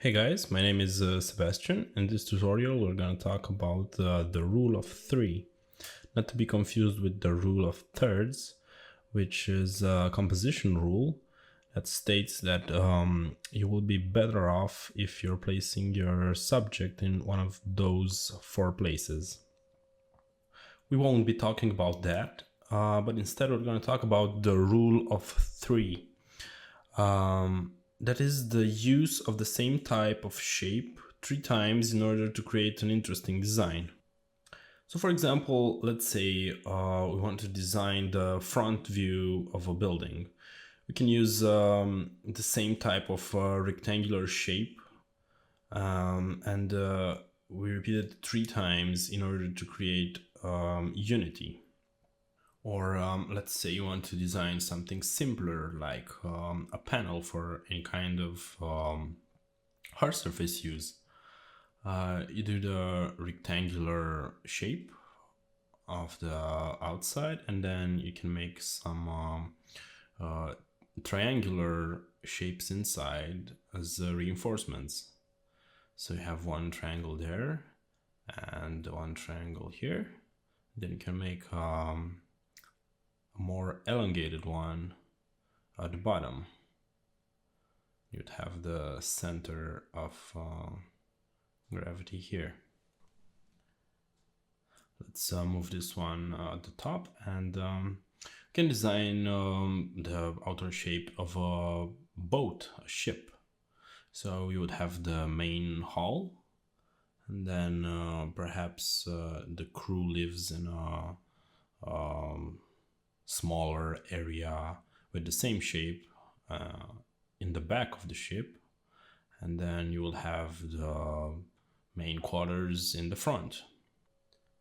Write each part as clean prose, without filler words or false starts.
Hey guys, my name is Sebastian. In this tutorial we're going to talk about the rule of three, not to be confused with the rule of thirds, which is a composition rule that states that you will be better off if you're placing your subject in one of those four places. We won't be talking about that, but instead we're going to talk about the rule of three. That is the use of the same type of shape 3 times in order to create an interesting design. So for example, let's say we want to design the front view of a building. We can use the same type of rectangular shape and we repeat it 3 times in order to create unity. Or let's say you want to design something simpler like a panel for any kind of hard surface use. You do the rectangular shape of the outside, and then you can make some triangular shapes inside as reinforcements. So you have one triangle there and one triangle here. Then you can make a more elongated one at the bottom. You'd have the center of gravity here. Let's move this one at the top, and you can design the outer shape of a boat, a ship. So you would have the main hull, and then perhaps the crew lives in a smaller area with the same shape in the back of the ship, and then you will have the main quarters in the front.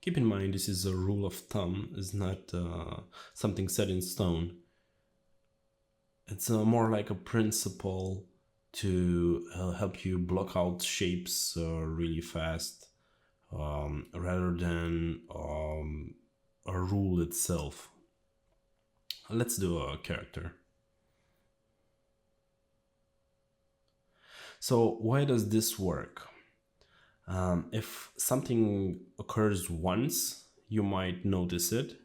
Keep in mind, this is a rule of thumb, it's not something set in stone. It's more like a principle to help you block out shapes really fast rather than a rule itself. Let's do a character. So why does this work? If something occurs once, you might notice it.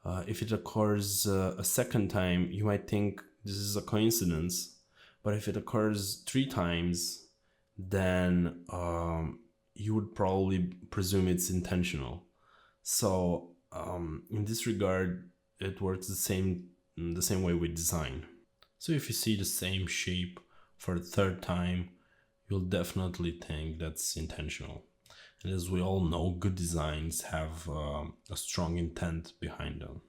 If it occurs a second time, you might think this is a coincidence. But if it occurs 3 times, then you would probably presume it's intentional. So in this regard, it works the same way with design. So if you see the same shape for the third time, you'll definitely think that's intentional. And as we all know, good designs have a strong intent behind them.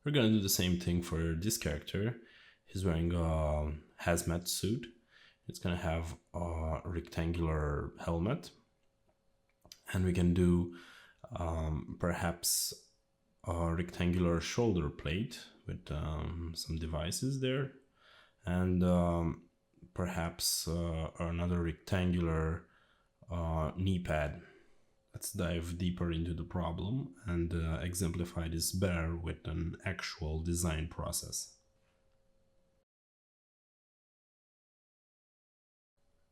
We're gonna do the same thing for this character. He's wearing a hazmat suit. It's gonna have a rectangular helmet. And we can do perhaps a rectangular shoulder plate with some devices there, and perhaps another rectangular knee pad. Let's dive deeper into the problem and exemplify this better with an actual design process.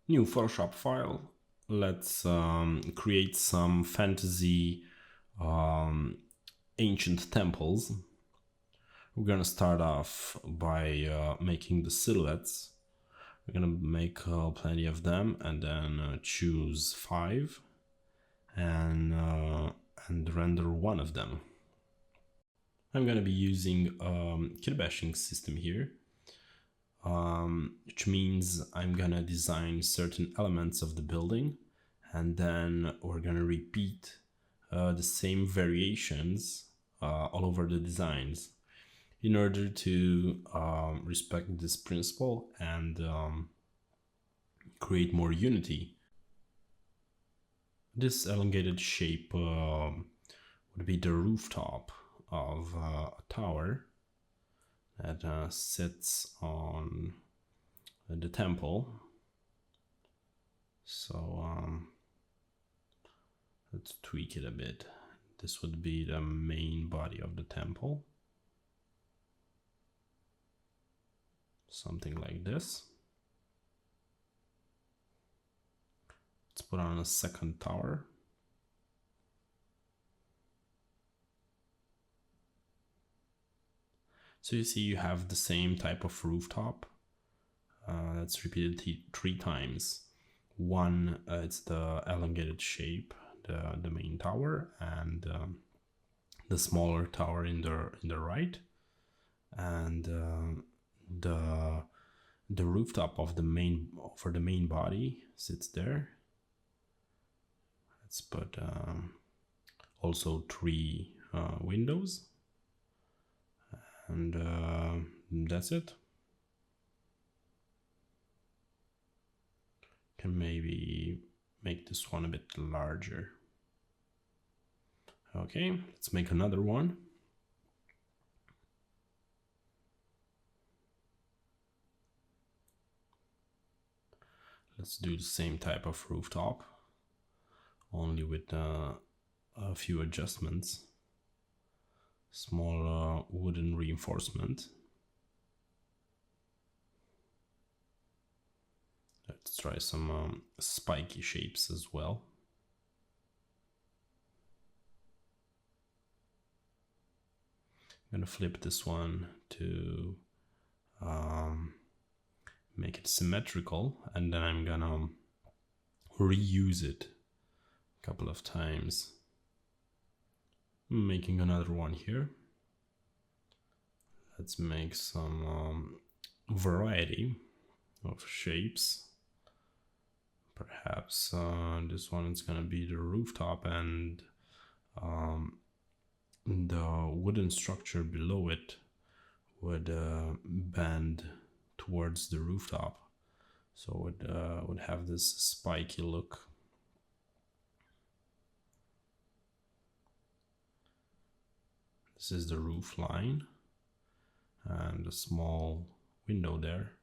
New Photoshop file. Let's create some fantasy ancient temples. We're gonna start off by making the silhouettes. We're gonna make plenty of them, and then choose 5 and render one of them. I'm gonna be using kit bashing system here, which means I'm gonna design certain elements of the building, and then we're gonna repeat the same variations all over the designs in order to respect this principle and create more unity. This elongated shape would be the rooftop of a tower that sits on the temple. So let's tweak it a bit. This would be the main body of the temple. Something like this. put on a second tower. So you see you have the same type of rooftop. That's repeated 3 times. One, it's the elongated shape, the main tower, and the smaller tower in the right, and the rooftop of the main body sits there. Let's put also 3 windows, and that's it. Can maybe make this one a bit larger. Okay, let's make another one. Let's do the same type of rooftop, only with a few adjustments. Small wooden reinforcement. Let's try some spiky shapes as well. I'm gonna flip this one to make it symmetrical, and then I'm gonna reuse it a couple of times. Making another one here. Let's make some variety of shapes. Perhaps this one is gonna be the rooftop, and the wooden structure below it would bend towards the rooftop, so it would have this spiky look. This is the roof line and a small window there.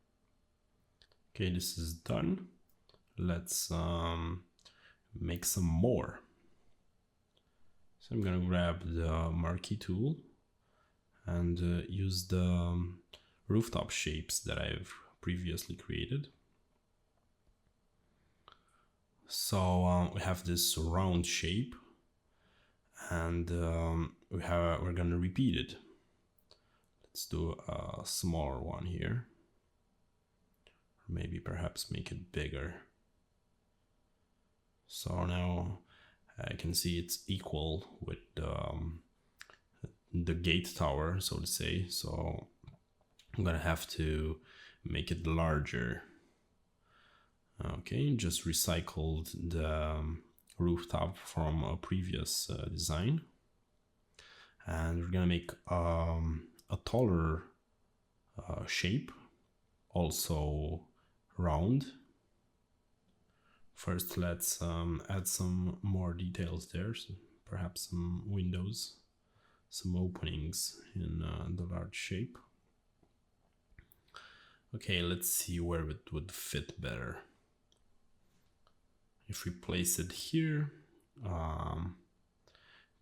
Okay, this is done. Let's make some more. So I'm gonna grab the marquee tool and use the rooftop shapes that I've previously created. So we have this round shape, and we're gonna repeat it. Let's do a smaller one here, or maybe perhaps make it bigger. So now I can see it's equal with the gate tower, so to say. So I'm gonna have to make it larger. Okay, just recycled the rooftop from a previous design, and we're gonna make a taller shape, also round. First, let's add some more details there, so perhaps some windows, some openings in the large shape. Okay, let's see where it would fit better. If we place it here,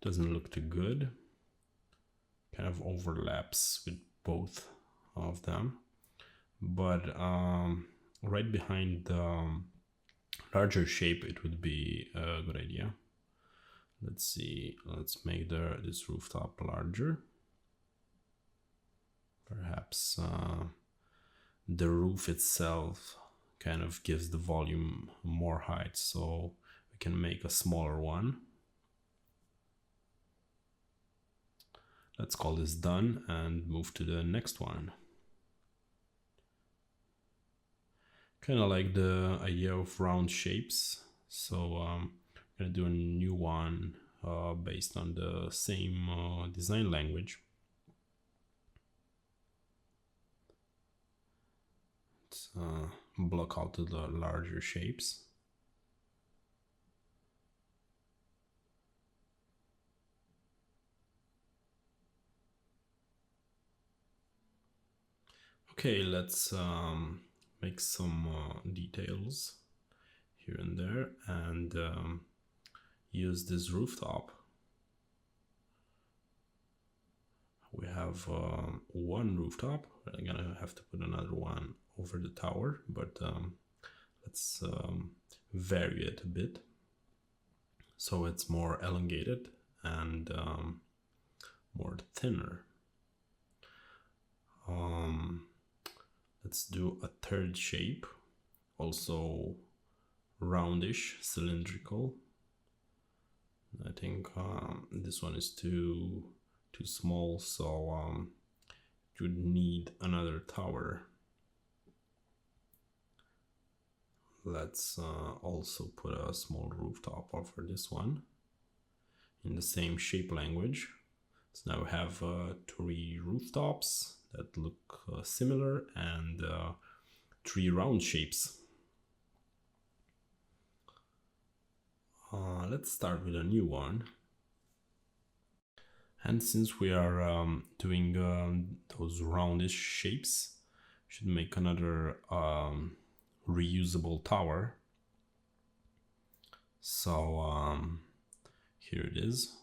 doesn't look too good. Kind of overlaps with both of them, but right behind the larger shape, it would be a good idea. Let's see, let's make this rooftop larger. Perhaps the roof itself kind of gives the volume more height, so we can make a smaller one. Let's call this done and move to the next one. Kind of like the idea of round shapes, so I'm gonna do a new one based on the same design language. Let's block out the larger shapes. Okay, let's make some details here and there, and use this rooftop. We have one rooftop. I'm gonna have to put another one over the tower, but let's vary it a bit so it's more elongated and more thinner. Let's do a third shape, also roundish, cylindrical. I think this one is too small, so you would need another tower. Let's also put a small rooftop over this one in the same shape language. So now we have 3 rooftops that look similar and 3 round shapes. Let's start with a new one. And since we are doing those roundish shapes, we should make another reusable tower. So here it is.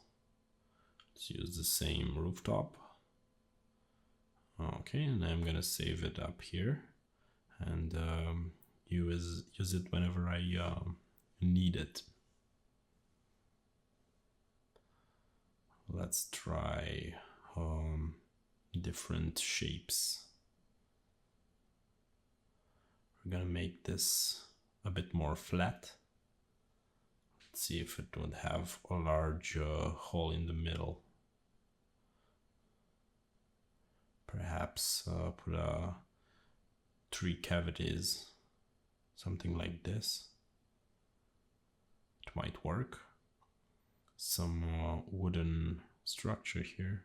Let's use the same rooftop. Okay, and I'm gonna save it up here and use it whenever I need it. Let's try different shapes. We're gonna make this a bit more flat. Let's see if it would have a large hole in the middle. Perhaps put 3 cavities, something like this. It might work. Some wooden structure here.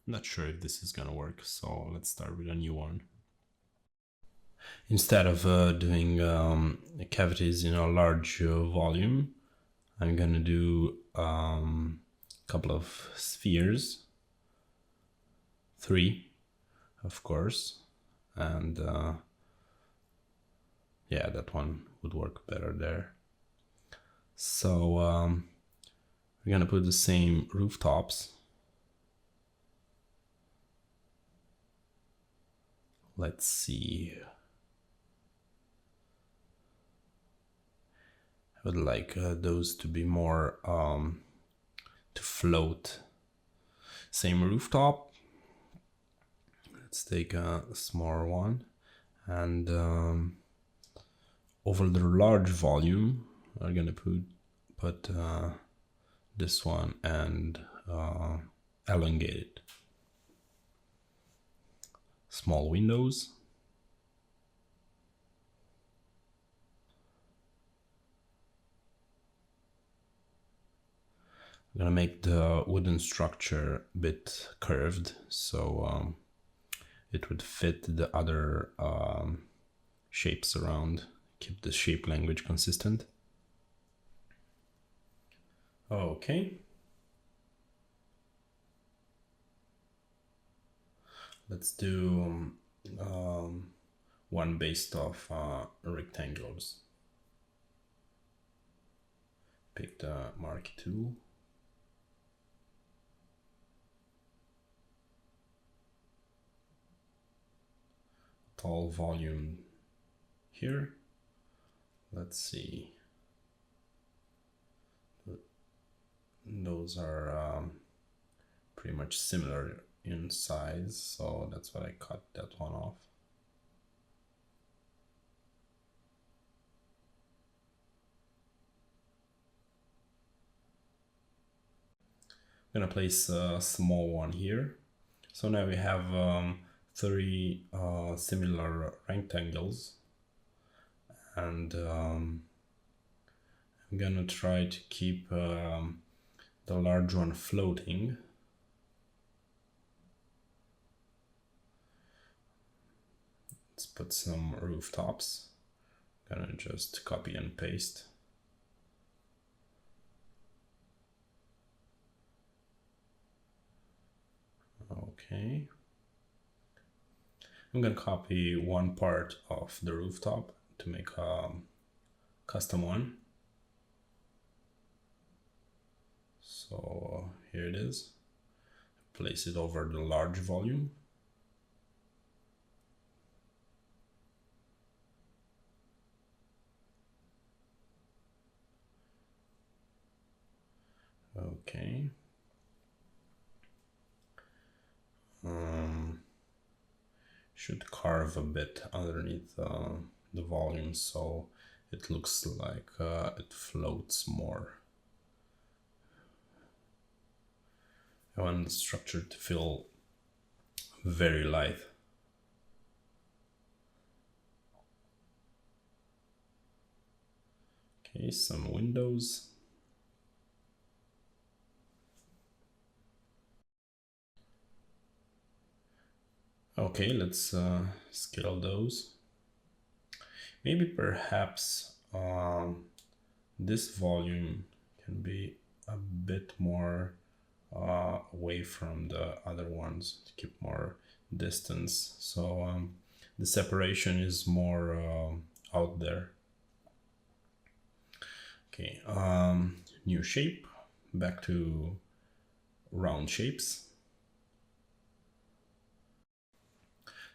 Not sure if this is gonna work, so let's start with a new one. Instead of doing cavities in a large volume, I'm gonna do a couple of spheres, 3 of course, and yeah, that one would work better there. So we're gonna put the same rooftops. Let's see. I would like those to be more to float. Same rooftop. Let's take a smaller one, and over the large volume, I'm gonna put this one and elongate it. Small windows. I'm gonna make the wooden structure a bit curved, so it would fit the other shapes around. Keep the shape language consistent. Okay. Let's do one based off rectangles. Pick the Mark II. Tall volume here. Let's see. Those are pretty much similar in size, so that's why I cut that one off. I'm gonna place a small one here. So now we have 3 similar rectangles, and I'm gonna try to keep the large one floating. Let's put some rooftops. Gonna just copy and paste. Okay. I'm gonna copy one part of the rooftop to make a custom one. So here it is. Place it over the large volume. Okay. Should carve a bit underneath the volume so it looks like it floats more. I want the structure to feel very light. Okay, some windows. Okay, let's scale those. Maybe perhaps this volume can be a bit more away from the other ones to keep more distance. So the separation is more out there. Okay, new shape, back to round shapes.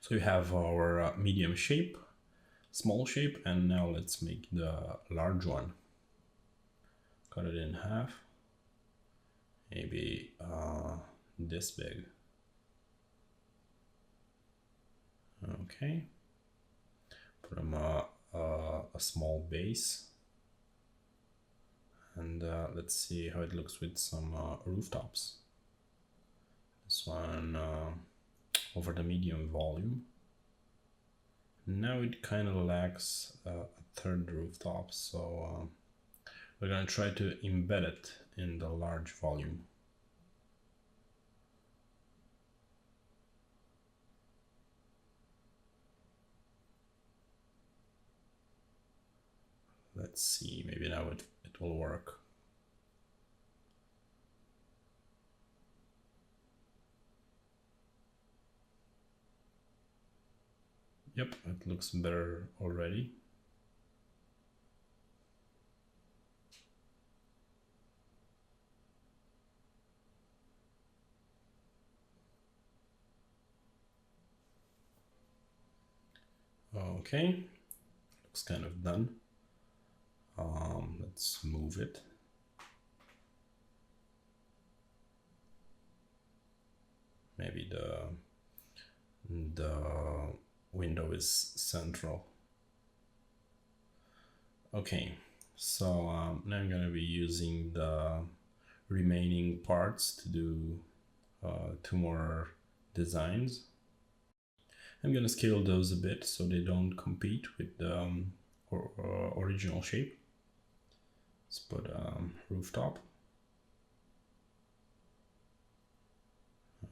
So you have our medium shape, small shape, and now let's make the large one. Cut it in half, maybe this big. Okay, put them a small base, and let's see how it looks with some rooftops. This one over the medium volume. Now it kind of lacks a third rooftop, so we're gonna try to embed it in the large volume. Let's see, maybe now it will work. Yep, it looks better already. Okay, looks kind of done. Let's move it. Maybe the window is central. Okay, so now I'm gonna be using the remaining parts to do 2 more designs. I'm gonna scale those a bit so they don't compete with the original shape. Let's put rooftop.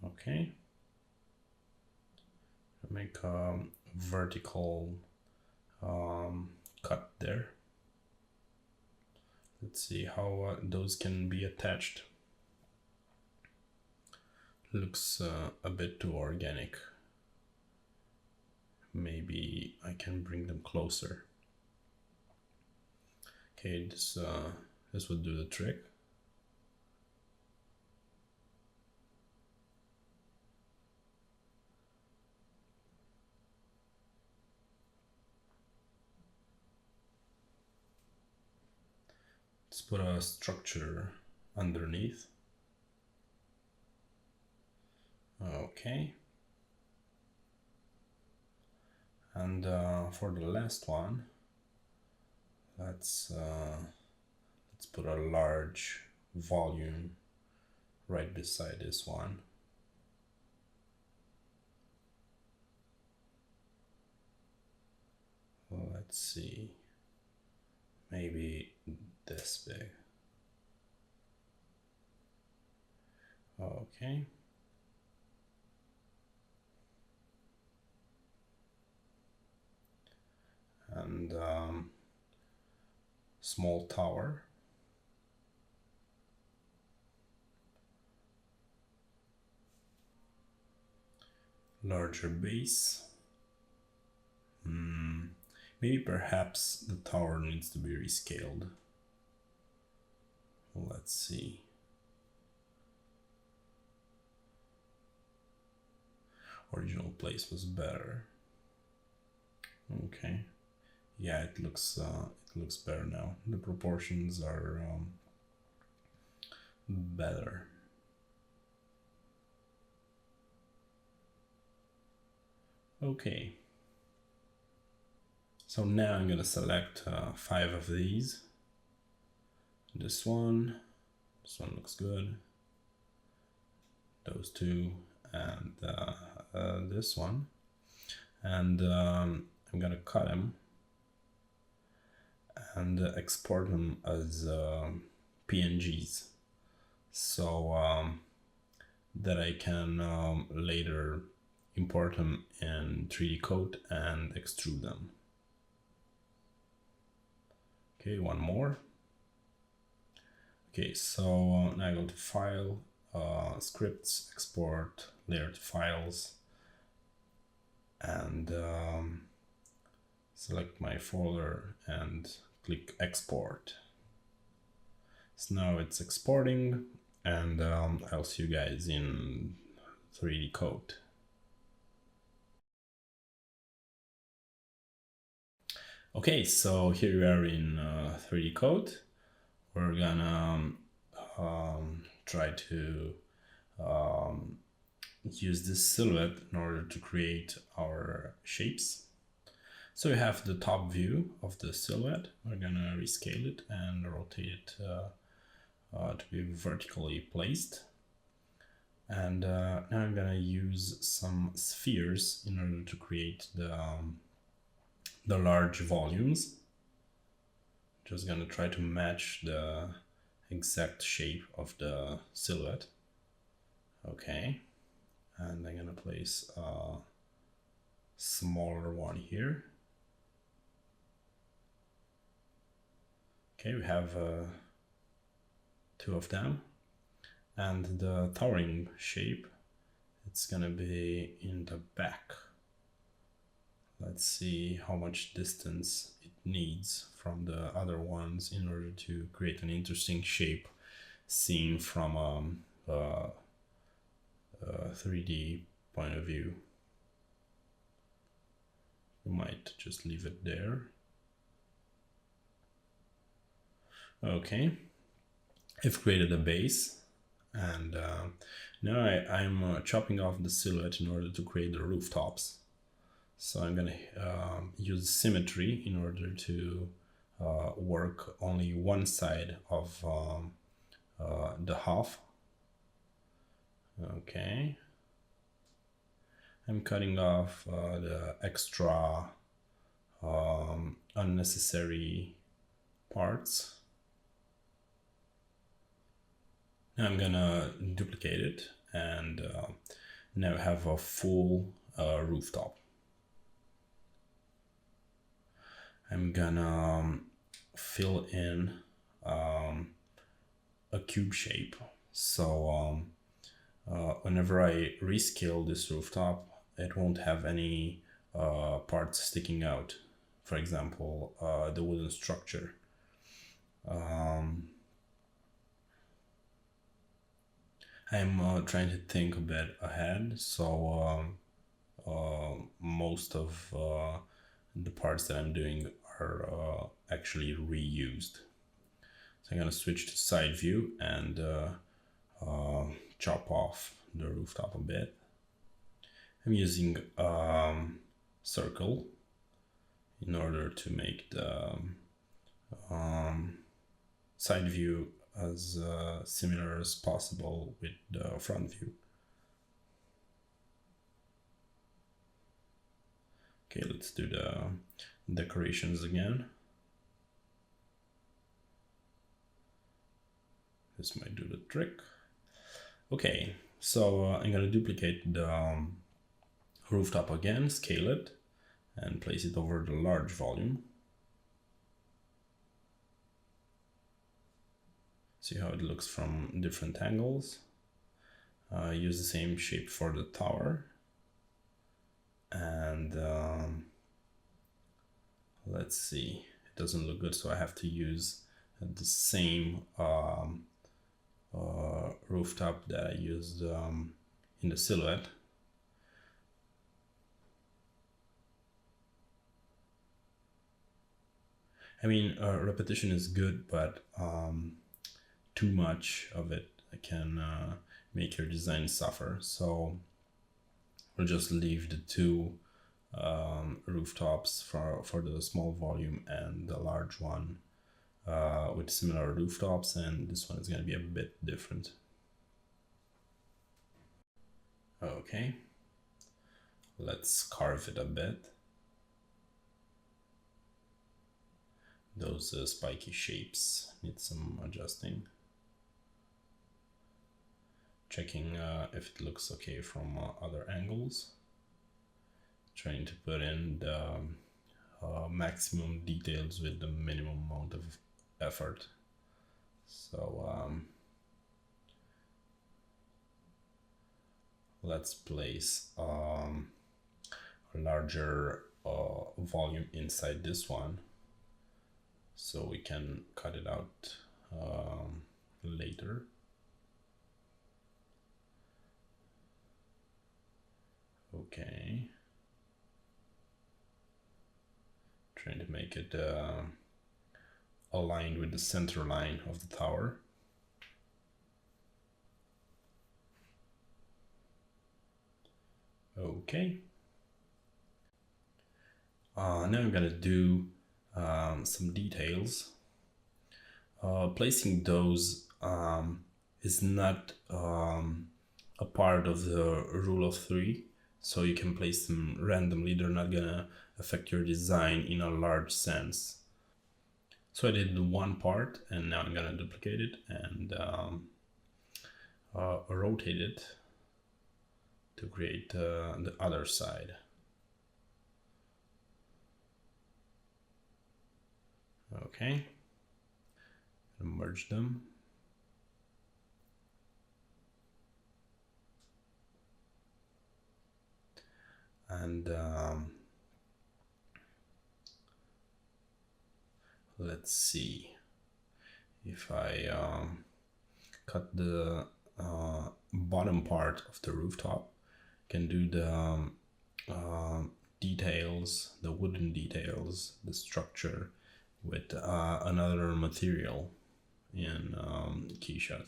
Okay. Make a vertical cut there. Let's see how those can be attached. Looks a bit too organic. Maybe I can bring them closer. Okay, this would do the trick. Let's put a structure underneath. Okay. And for the last one, let's put a large volume right beside this one. Well, let's see, maybe this big. Okay. And small tower. Larger base. Maybe perhaps the tower needs to be rescaled. Let's see. Original place was better. Okay. Yeah, it looks better now. The proportions are better. Okay. So now I'm gonna select 5 of these. This one looks good. Those 2 and this one. And I'm gonna cut them and export them as PNGs, so that I can later import them in 3D Code and extrude them. Okay, one more. Okay, so now I go to File, Scripts, Export, Layer to Files, and select my folder and click Export. So now it's exporting, and I'll see you guys in 3D Code. Okay, so here we are in 3D Code. We're gonna try to use this silhouette in order to create our shapes. So we have the top view of the silhouette. We're gonna rescale it and rotate it to be vertically placed. And now I'm gonna use some spheres in order to create the large volumes. Just gonna try to match the exact shape of the silhouette. Okay, and I'm gonna place a smaller one here. Okay, we have 2 of them, and the towering shape, it's gonna be in the back. Let's see how much distance it needs from the other ones in order to create an interesting shape seen from a 3D point of view. We might just leave it there. Okay, I've created a base, and now I'm chopping off the silhouette in order to create the rooftops. So I'm gonna use symmetry in order to work only one side of the half. Okay, I'm cutting off the extra unnecessary parts. Now I'm gonna duplicate it, and now have a full rooftop. I'm gonna fill in a cube shape. So whenever I rescale this rooftop, it won't have any parts sticking out. For example, the wooden structure. I'm trying to think a bit ahead, so most of the parts that I'm doing are actually reused. So I'm gonna switch to side view and chop off the rooftop a bit. I'm using circle in order to make the side view as similar as possible with the front view. Okay, let's do the decorations again. This might do the trick. Okay, so I'm gonna duplicate the rooftop again, scale it, and place it over the large volume. See how it looks from different angles. Use the same shape for the tower. And let's see, it doesn't look good, so I have to use the same rooftop that I used in the silhouette. I mean, repetition is good, but too much of it can make your design suffer. So we'll just leave the two rooftops for the small volume and the large one with similar rooftops, and this one is going to be a bit different. Okay, let's carve it a bit. Those spiky shapes need some adjusting. Checking if it looks okay from other angles. Trying to put in the maximum details with the minimum amount of effort. So let's place a larger volume inside this one, so we can cut it out later. Okay. Trying to make it aligned with the center line of the tower. Okay. Now I'm gonna do some details. Placing those is not a part of the rule of three, so you can place them randomly. They're not gonna affect your design in a large sense. So I did one part, and now I'm gonna duplicate it and rotate it to create the other side. Okay, merge them. And let's see if I cut the bottom part of the rooftop, can do the details, the wooden details, the structure with another material in Keyshot.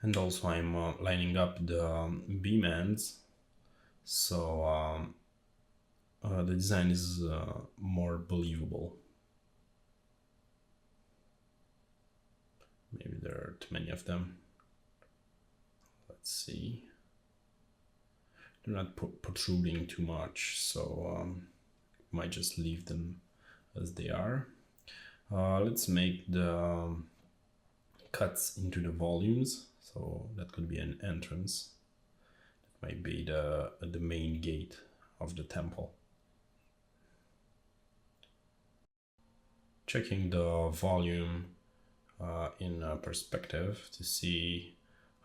And also I'm lining up the beam ends, so the design is more believable. Maybe there are too many of them. Let's see. They're not protruding too much, so might just leave them as they are. Let's make the cuts into the volumes, so that could be an entrance. That might be the main gate of the temple. Checking the volume in perspective to see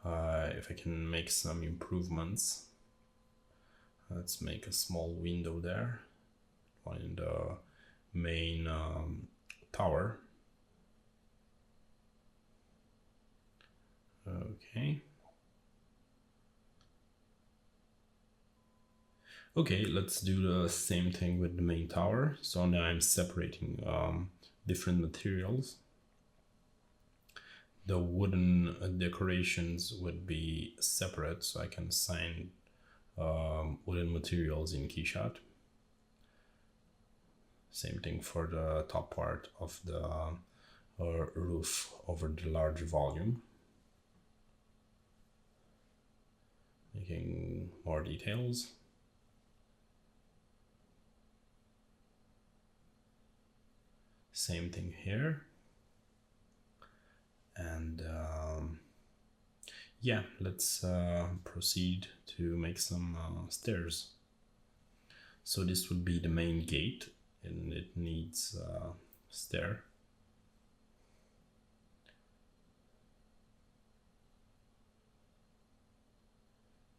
if I can make some improvements. Let's make a small window there, one in the main tower. Okay. Okay, let's do the same thing with the main tower. So now I'm separating different materials. The wooden decorations would be separate, so I can assign wooden materials in Keyshot. Same thing for the top part of the roof over the large volume. Making more details. Same thing here. And yeah, let's proceed to make some stairs. So this would be the main gate, and it needs a stair.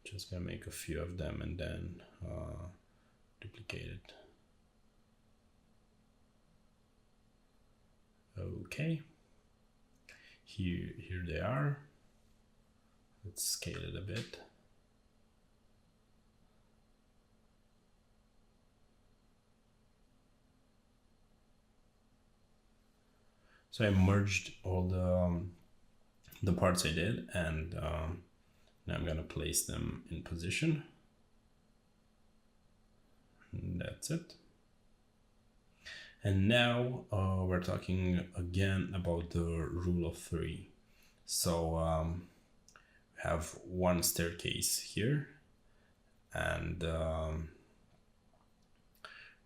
Just gonna make a few of them and then duplicate it. Okay, here they are. Let's scale it a bit. So I merged all the the parts I did, and now I'm gonna place them in position. And that's it. And now we're talking again about the rule of three. So we have one staircase here, and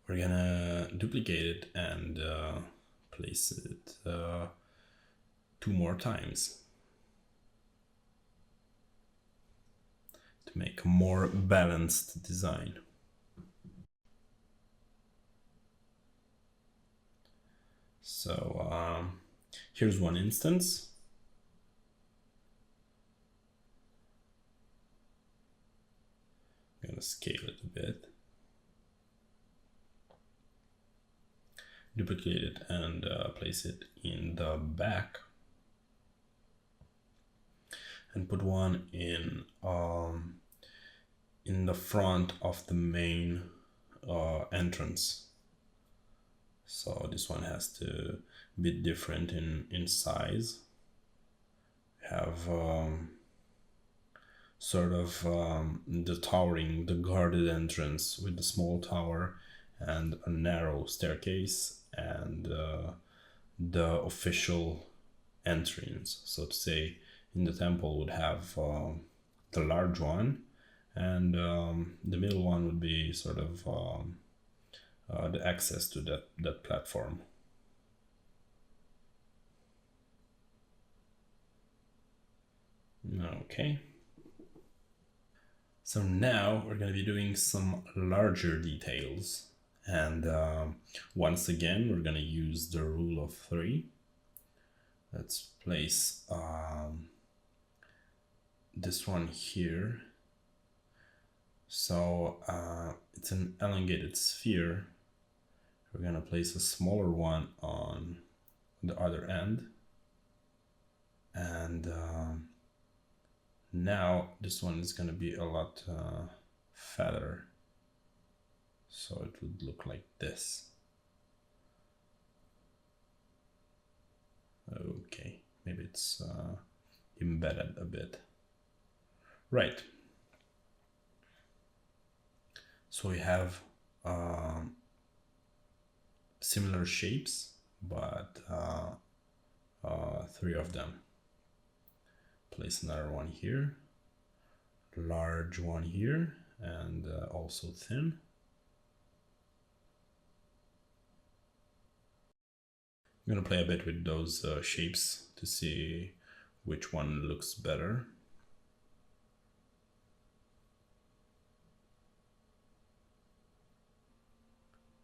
we're gonna duplicate it and place it 2 more times to make a more balanced design. So here's one instance. I'm gonna scale it a bit, duplicate it, and place it in the back, and put one in the front of the main entrance. So this one has to be different in size. We have sort of the towering, the guarded entrance with the small tower and a narrow staircase, and the official entrance, so to say. In the temple would have the large one, and the middle one would be sort of the access to that platform. Okay. So now we're going to be doing some larger details, and once again we're going to use the rule of three. Let's place this one here. So it's an elongated sphere. We're going to place a smaller one on the other end, and now this one is going to be a lot fatter, so it would look like this. Okay, maybe it's embedded a bit. Right. So we have similar shapes, but 3 of them. Place another one here, large one here, and also thin. I'm gonna play a bit with those shapes to see which one looks better.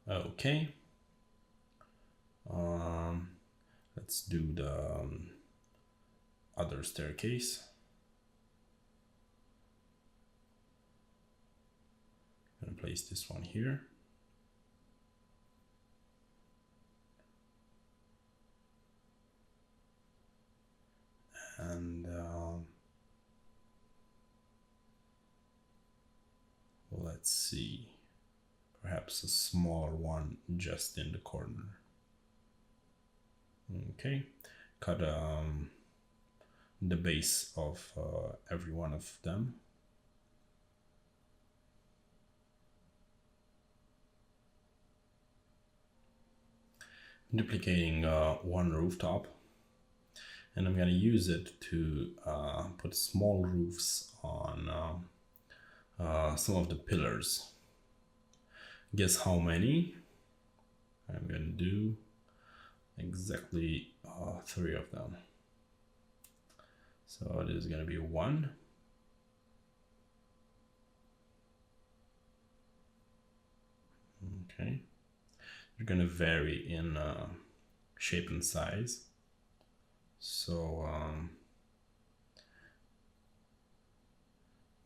Okay. Let's do the other staircase. I'm gonna place this one here. And let's see, perhaps a smaller one just in the corner. Okay, cut the base of every one of them. Duplicating one rooftop, and I'm going to use it to put small roofs on some of the pillars. Guess how many? I'm going to do exactly 3 of them. So it is going to be 1, okay. They're going to vary in shape and size. So I'm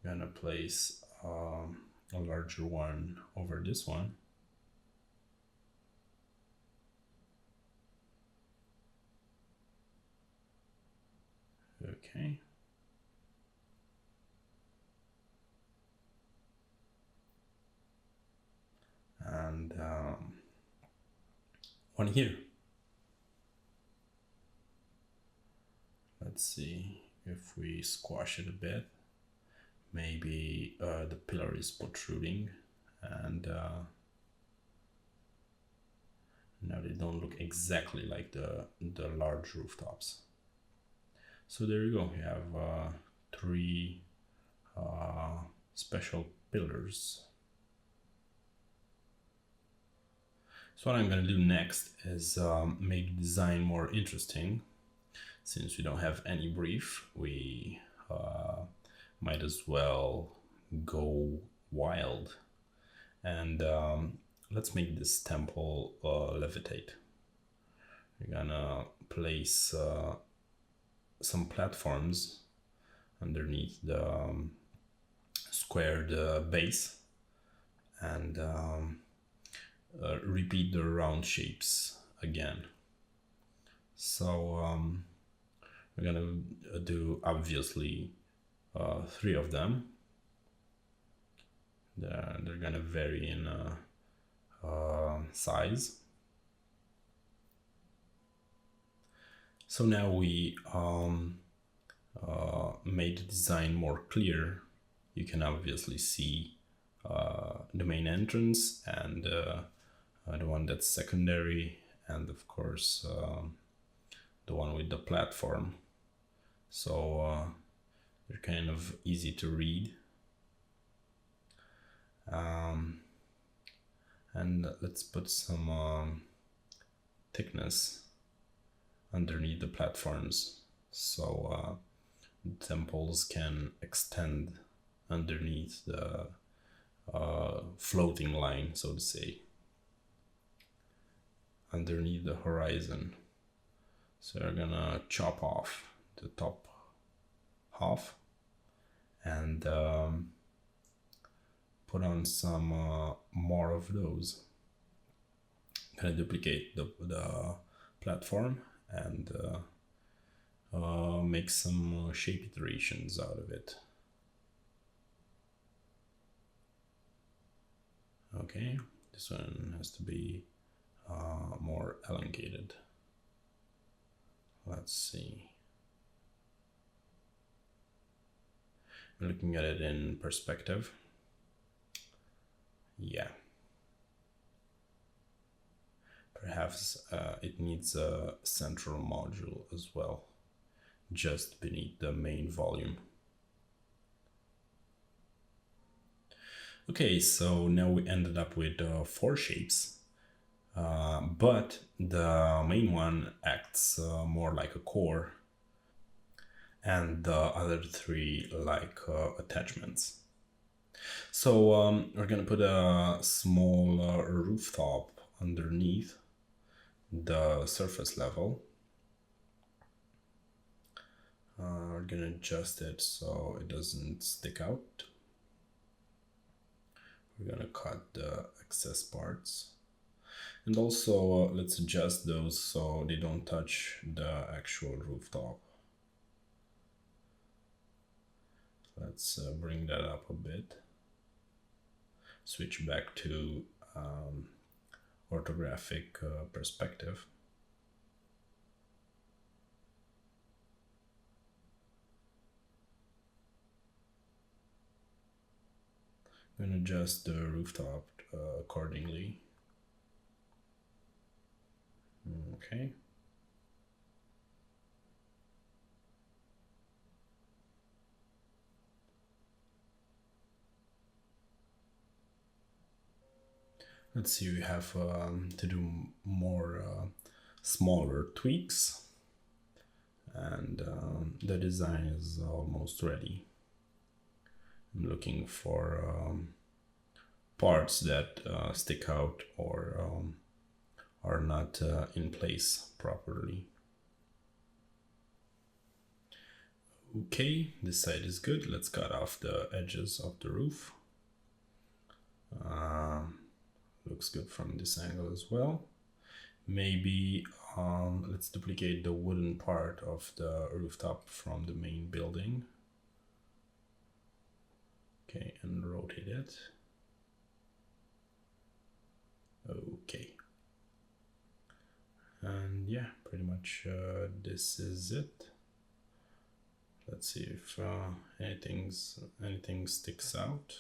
going to place a larger one over this one. Okay. And one here. Let's see if we squash it a bit. Maybe the pillar is protruding, and now they don't look exactly like the large rooftops. So there you go. You have 3 special pillars. So what I'm going to do next is make the design more interesting. Since we don't have any brief, we might as well go wild. And let's make this temple levitate. We're gonna place some platforms underneath the squared base, and repeat the round shapes again. So we're gonna do obviously 3 of them. They're gonna vary in size. So now we made the design more clear. You can obviously see the main entrance and the one that's secondary, and of course the one with the platform. So they're kind of easy to read. And let's put some thickness underneath the platforms, so temples can extend underneath the floating line, so to say, underneath the horizon. So we're gonna chop off the top half and put on some more of those. I'm gonna duplicate the platform and make some shape iterations out of it. Okay, this one has to be more elongated. Let's see. I'm looking at it in perspective. Yeah. Perhaps it needs a central module as well, just beneath the main volume. Okay, so now we ended up with 4 shapes, but the main one acts more like a core, and the other 3 like attachments. So we're gonna put a small rooftop underneath the surface level. We're gonna adjust it so it doesn't stick out. We're gonna cut the excess parts, and also let's adjust those so they don't touch the actual rooftop. Let's bring that up a bit. Switch back to orthographic perspective. I'm going to adjust the rooftop accordingly. Okay. Let's see, we have to do more smaller tweaks, and the design is almost ready. I'm looking for parts that stick out or are not in place properly. Okay, this side is good. Let's cut off the edges of the roof. Looks good from this angle as well. Maybe let's duplicate the wooden part of the rooftop from the main building. Okay, and rotate it. Okay. And yeah, pretty much this is it. Let's see if anything sticks out.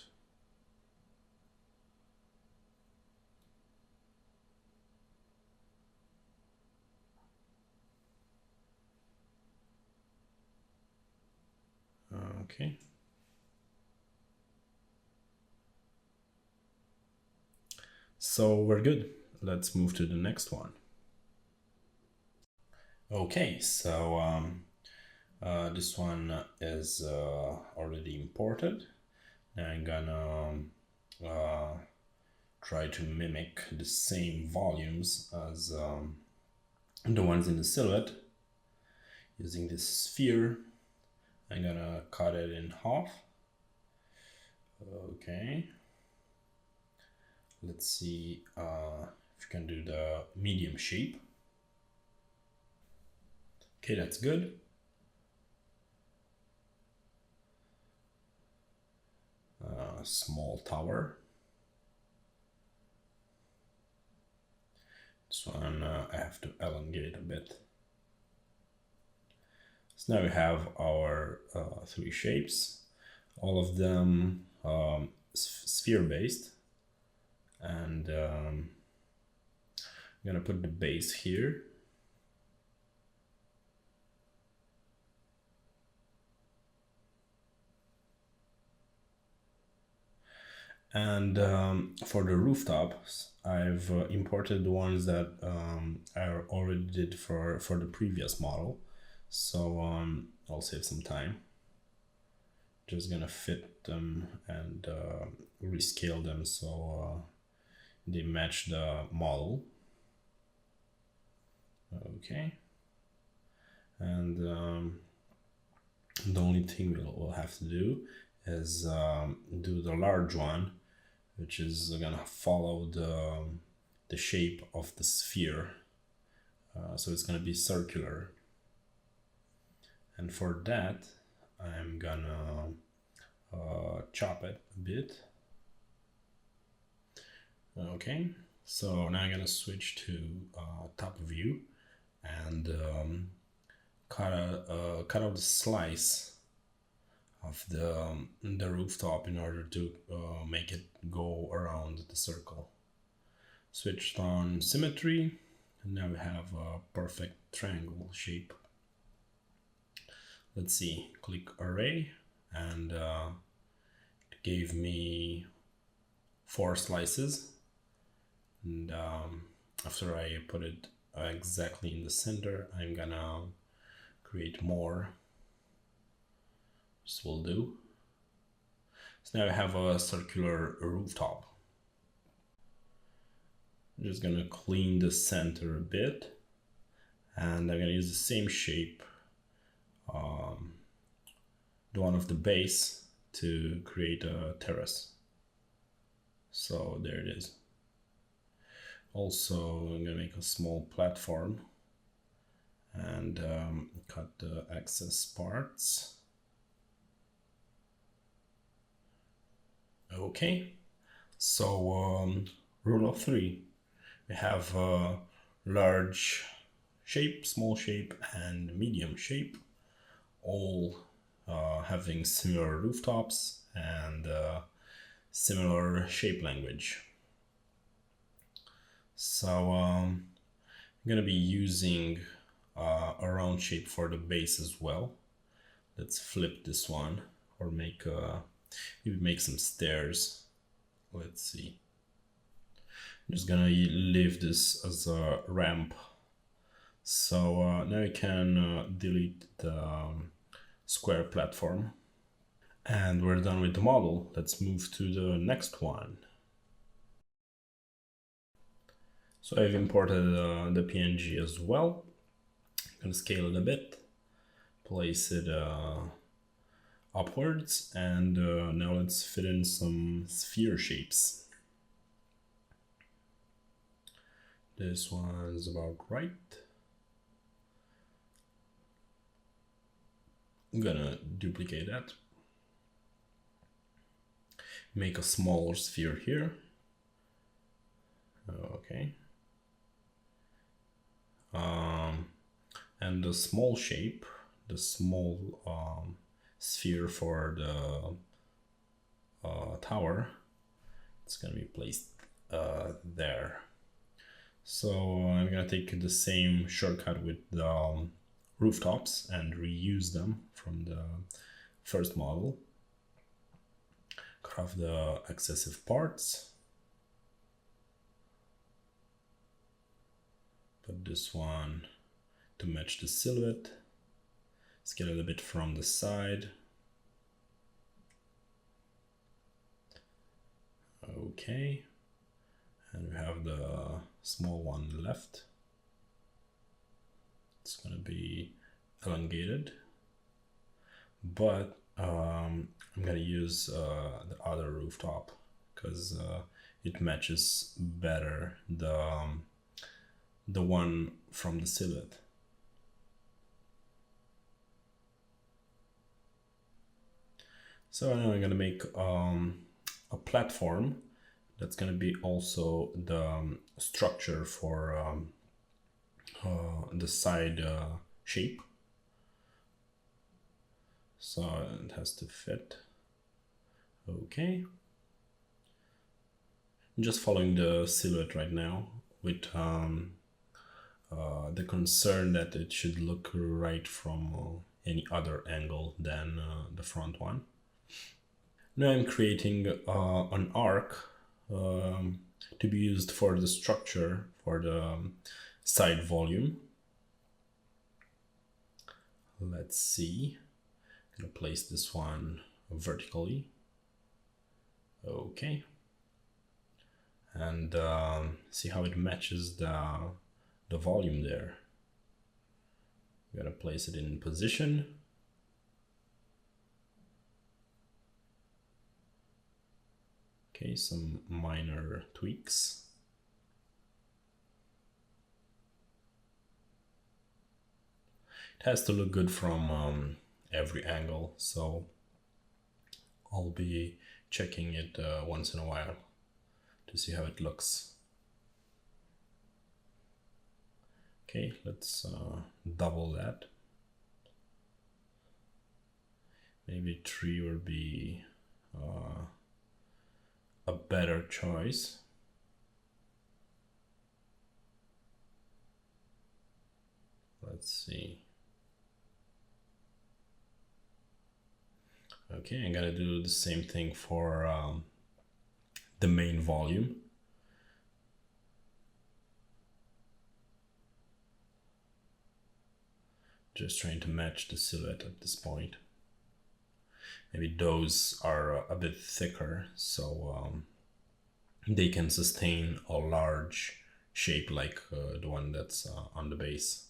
Okay. So we're good. Let's move to the next one. Okay, so this one is already imported. Now I'm gonna try to mimic the same volumes as the ones in the silhouette. Using this sphere, I'm gonna cut it in half. Okay. Let's see if you can do the medium shape. Okay, that's good. Small tower. This one I have to elongate a bit. So now we have our three shapes, all of them sphere based, and I'm gonna put the base here. And for the rooftops, I've imported the ones that I already did for the previous model. So I'll save some time. Just gonna fit them and rescale them so they match the model. Okay. And the only thing we'll have to do is do the large one, which is gonna follow the shape of the sphere. So it's gonna be circular. And for that, I'm gonna chop it a bit. Okay, so now I'm gonna switch to top view and cut out the slice of the rooftop in order to make it go around the circle. Switched on symmetry, and now we have a perfect triangle shape. Let's see, click array, and it gave me 4 slices. And after I put it exactly in the center, I'm gonna create more. This will do. So now I have a circular rooftop. I'm just gonna clean the center a bit, and I'm gonna use the same shape, the one of the base, to create a terrace. So there it is. Also, I'm gonna make a small platform and cut the excess parts. Okay, so rule of 3. We have large shape, small shape, and medium shape, all having similar rooftops and similar shape language. So I'm gonna be using a round shape for the base as well. Let's flip this one, or maybe make some stairs. Let's see. I'm just gonna leave this as a ramp. So now I can delete the square platform. And we're done with the model. Let's move to the next one. So I've imported the PNG as well. I'm gonna scale it a bit, place it upwards, and now let's fit in some sphere shapes. This one's about right. I'm gonna duplicate that. Make a smaller sphere here. Okay. And the small shape, the small sphere for the tower. It's gonna be placed there. So I'm gonna take the same shortcut with the rooftops and reuse them from the first model. Cut off the excessive parts. Put this one to match the silhouette. Scale it a bit from the side. Okay. And we have the small one left. It's gonna be elongated, but I'm gonna use the other rooftop because it matches better the one from the silhouette. So now I'm gonna make a platform that's gonna be also the structure for the side shape. So it has to fit. Okay. I'm just following the silhouette right now with the concern that it should look right from any other angle than the front one. Now I'm creating an arc to be used for the structure for the side volume. Let's see. I'm gonna place this one vertically. Okay. And see how it matches the volume there. I'm gonna place it in position. Okay, some minor tweaks. It has to look good from every angle, so I'll be checking it once in a while to see how it looks. Okay, let's double that. Maybe 3 would be a better choice. Let's see. Okay, I'm gonna do the same thing for the main volume. Just trying to match the silhouette at this point. Maybe those are a bit thicker, so they can sustain a large shape like the one that's on the base.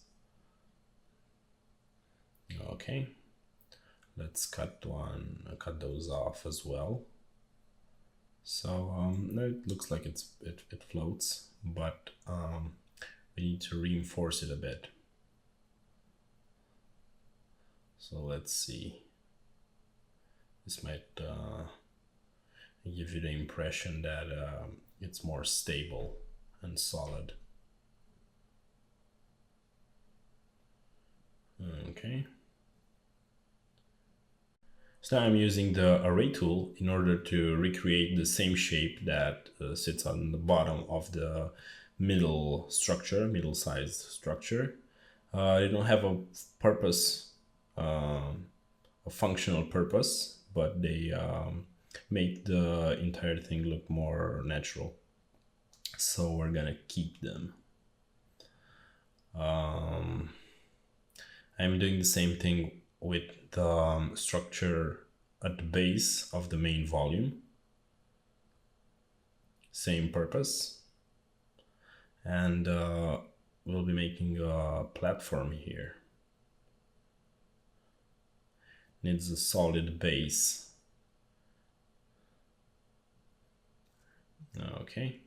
Okay, let's cut those off as well. So it looks like it floats, but we need to reinforce it a bit. So let's see. This might give you the impression that it's more stable and solid. Okay. So now I'm using the array tool in order to recreate the same shape that sits on the bottom of the middle-sized structure. They don't have a purpose, a functional purpose, but they make the entire thing look more natural. So we're gonna keep them. I'm doing the same thing with the structure at the base of the main volume. Same purpose. And we'll be making a platform here. Needs a solid base. Okay.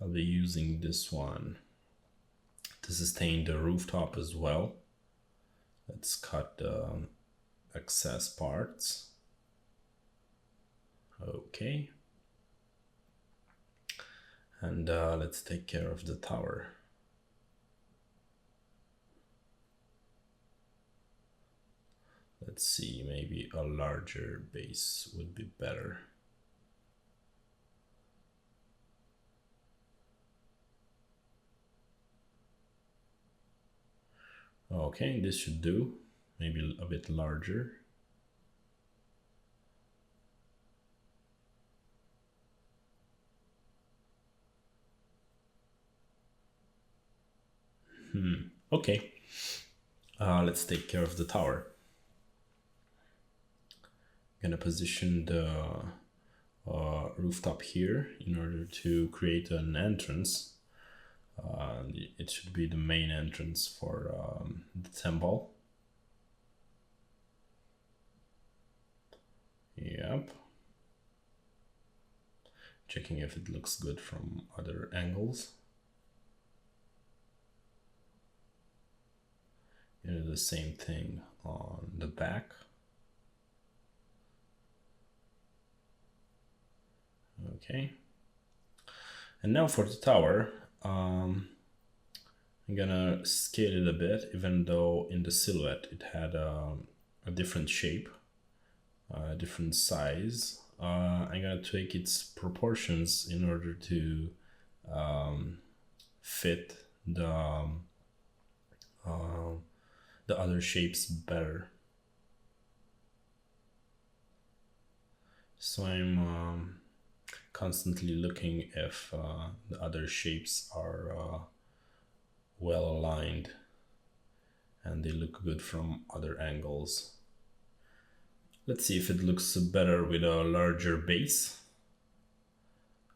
I'll be using this one to sustain the rooftop as well. Let's cut the excess parts. Okay. And let's take care of the tower. Let's see, maybe a larger base would be better. Okay, this should do. Maybe a bit larger. Okay, let's take care of the tower. I'm gonna position the rooftop here in order to create an entrance. It should be the main entrance for the temple. Yep. Checking if it looks good from other angles. Do the same thing on the back. Okay. And now for the tower, I'm gonna scale it a bit, even though in the silhouette it had a different shape, a different size. I'm gonna take its proportions in order to fit the other shapes better. So I'm constantly looking if the other shapes are well aligned and they look good from other angles. Let's see if it looks better with a larger base.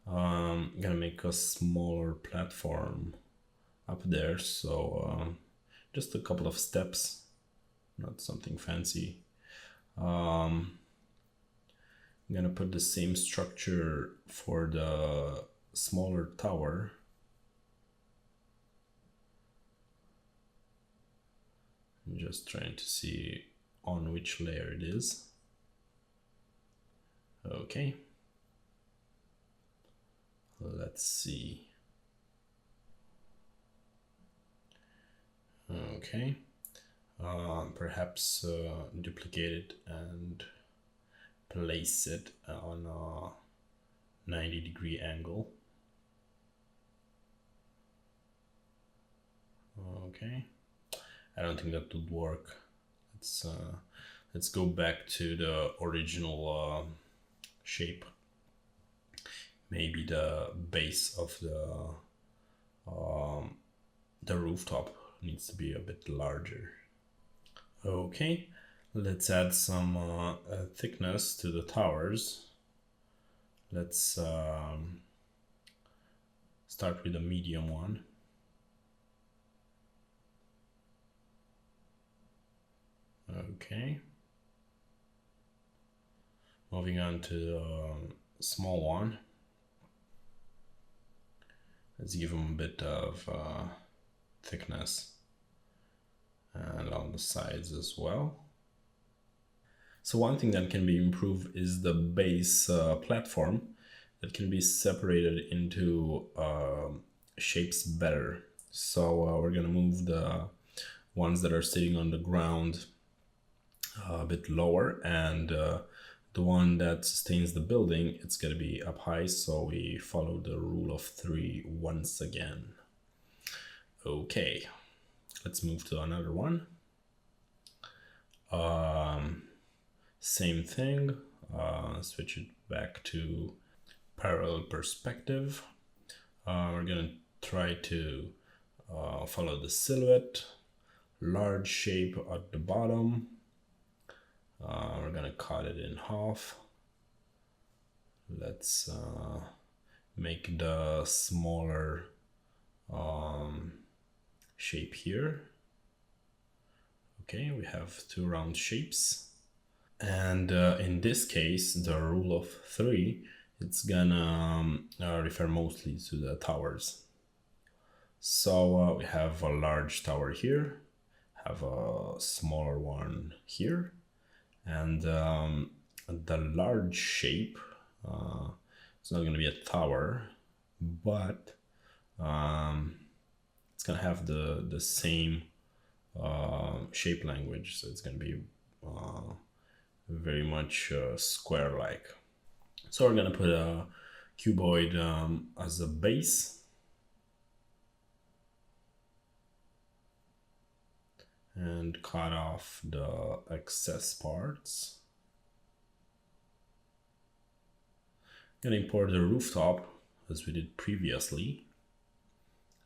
I'm gonna make a smaller platform up there, so just a couple of steps, not something fancy. I'm gonna put the same structure for the smaller tower. I'm just trying to see on which layer it is. Okay. Let's see. Okay. Perhaps duplicate it and place it on a 90-degree angle. Okay. I don't think that would work. Let's go back to the original shape. Maybe the base of the rooftop needs to be a bit larger. Okay, let's add some thickness to the towers. Let's start with a medium one. Okay. Moving on to the small one. Let's give them a bit of thickness and along the sides as well. So one thing that can be improved is the base platform that can be separated into shapes better. So we're gonna move the ones that are sitting on the ground a bit lower, and the one that sustains the building, it's going to be up high, so we follow the rule of 3 once again. Okay, let's move to another one. Same thing, switch it back to parallel perspective. We're going to try to follow the silhouette, large shape at the bottom. We're gonna cut it in half. Let's make the smaller shape here. Okay, we have 2 round shapes. And in this case, the rule of 3, it's gonna refer mostly to the towers. So we have a large tower here, have a smaller one here. And the large shape, it's not going to be a tower, but it's gonna have the same shape language, so it's gonna be very much square-like. So we're gonna put a cuboid as a base, and cut off the excess parts. I'm gonna import the rooftop as we did previously,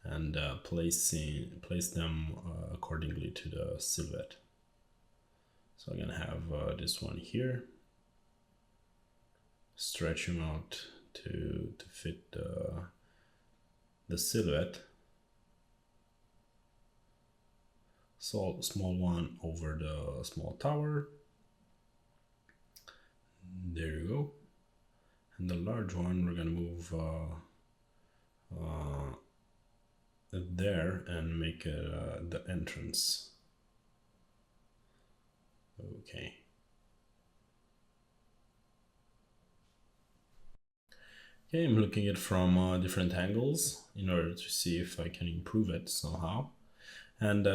and place them accordingly to the silhouette. So I'm gonna have this one here, stretch them out to fit the silhouette. So small one over the small tower. There you go. And the large one we're gonna move there and make the entrance. Okay. Okay, I'm looking at it from different angles in order to see if I can improve it somehow. And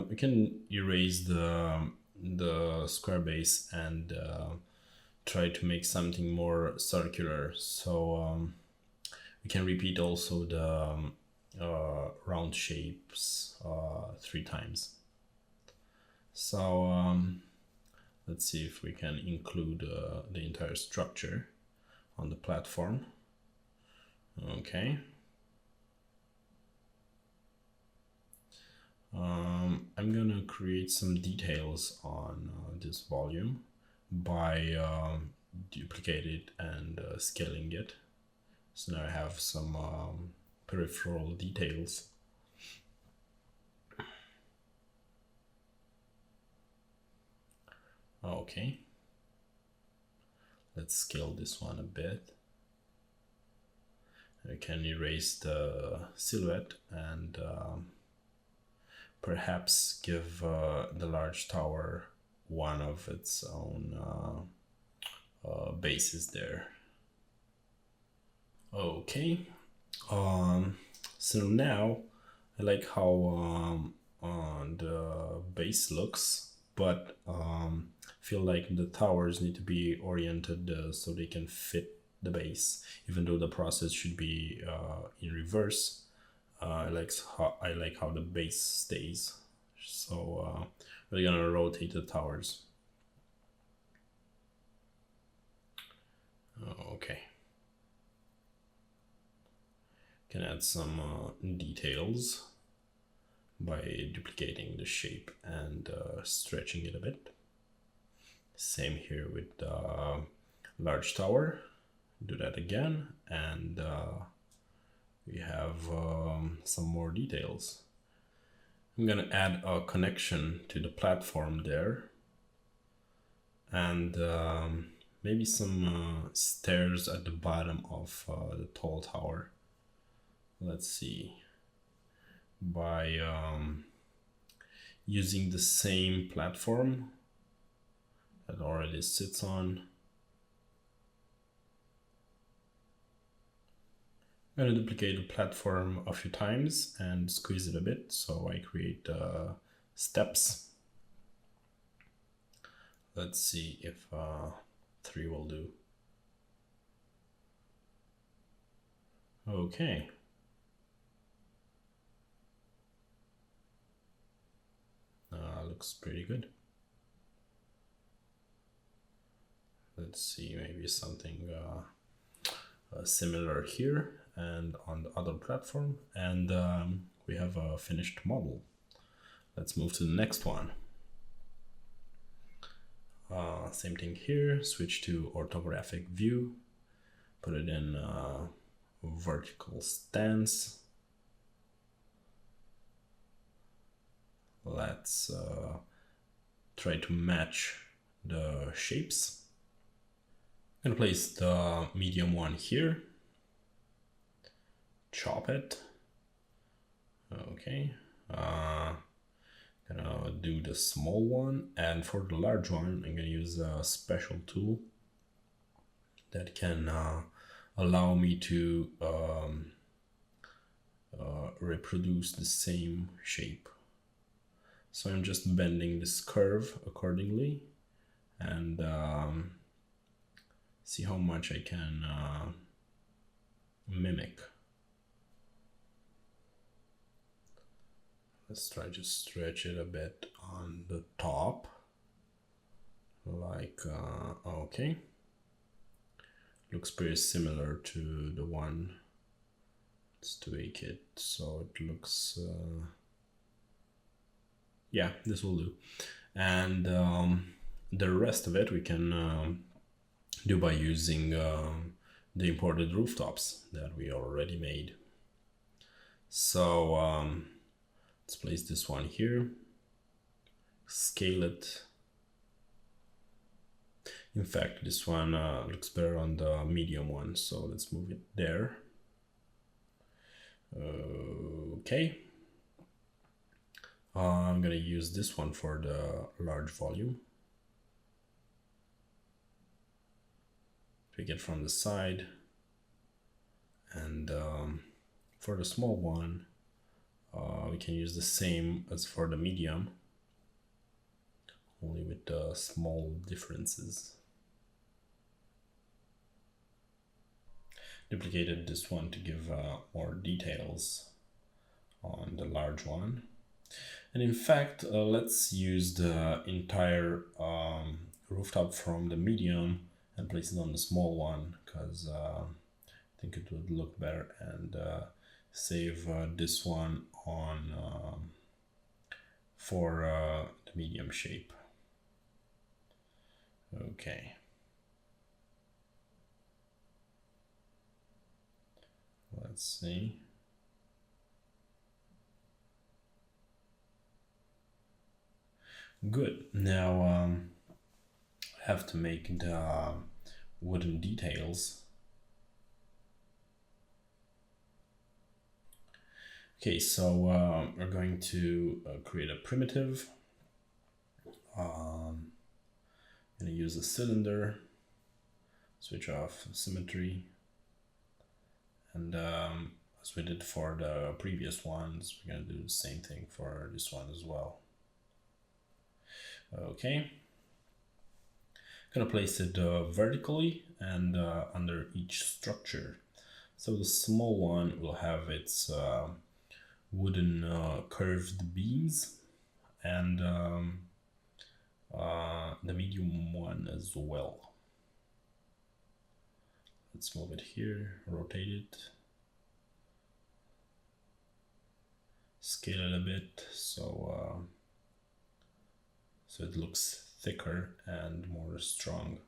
we can erase the square base and try to make something more circular. So we can repeat also the round shapes 3 times. So let's see if we can include the entire structure on the platform. Okay. I'm gonna create some details on this volume by duplicating it and scaling it. So now I have some peripheral details. Okay. Let's scale this one a bit. I can erase the silhouette and perhaps give the large tower one of its own bases there. Okay, so now I like how the base looks, but feel like the towers need to be oriented so they can fit the base, even though the process should be in reverse. I like how the base stays. So we're gonna rotate the towers. Okay. Can add some details by duplicating the shape and stretching it a bit. Same here with the large tower. Do that again, and we have some more details. I'm gonna add a connection to the platform there, and maybe some stairs at the bottom of the tall tower. Let's see, by using the same platform that already sits on. I'm going to duplicate the platform a few times and squeeze it a bit so I create steps. Let's see if 3 will do. Okay. Looks pretty good. Let's see, maybe something similar here and on the other platform, and we have a finished model. Let's move to the next one. Same thing here, switch to orthographic view, put it in vertical stance. Let's try to match the shapes. I'm gonna place the medium one here, chop it. Okay, gonna do the small one, and for the large one I'm gonna use a special tool that can allow me to reproduce the same shape. So I'm just bending this curve accordingly and see how much I can mimic. Let's try to stretch it a bit on the top, like, okay. Looks pretty similar to the one. Let's tweak it so it looks, yeah, this will do. And the rest of it we can do by using the imported rooftops that we already made. So let's place this one here, scale it. In fact, this one looks better on the medium one, so let's move it there. Okay. I'm gonna use this one for the large volume. Pick it from the side, and for the small one, we can use the same as for the medium, only with the small differences. Duplicated this one to give more details on the large one. And in fact, let's use the entire rooftop from the medium and place it on the small one, because I think it would look better, and save this one on for the medium shape. Okay. Let's see. Good. Now I have to make the wooden details. Okay, so we're going to create a primitive. I'm going to use a cylinder, switch off symmetry, and as we did for the previous ones, we're going to do the same thing for this one as well. Okay, I'm going to place it vertically and under each structure. So the small one will have its wooden curved beams, and the medium one as well. Let's move it here, rotate it, scale it a bit so so it looks thicker and more strong.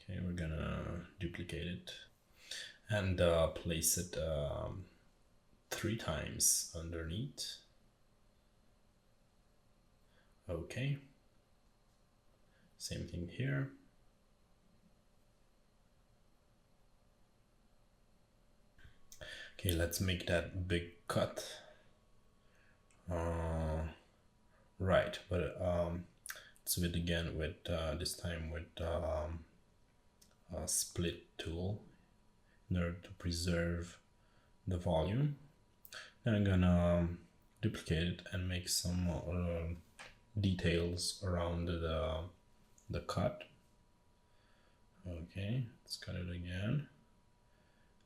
Okay, we're gonna duplicate it and place it 3 times underneath. Okay, same thing here. Okay, let's make that big cut. Right, but let's do it again with this time with a split tool in order to preserve the volume. Now I'm gonna duplicate it and make some details around the cut. Okay, let's cut it again.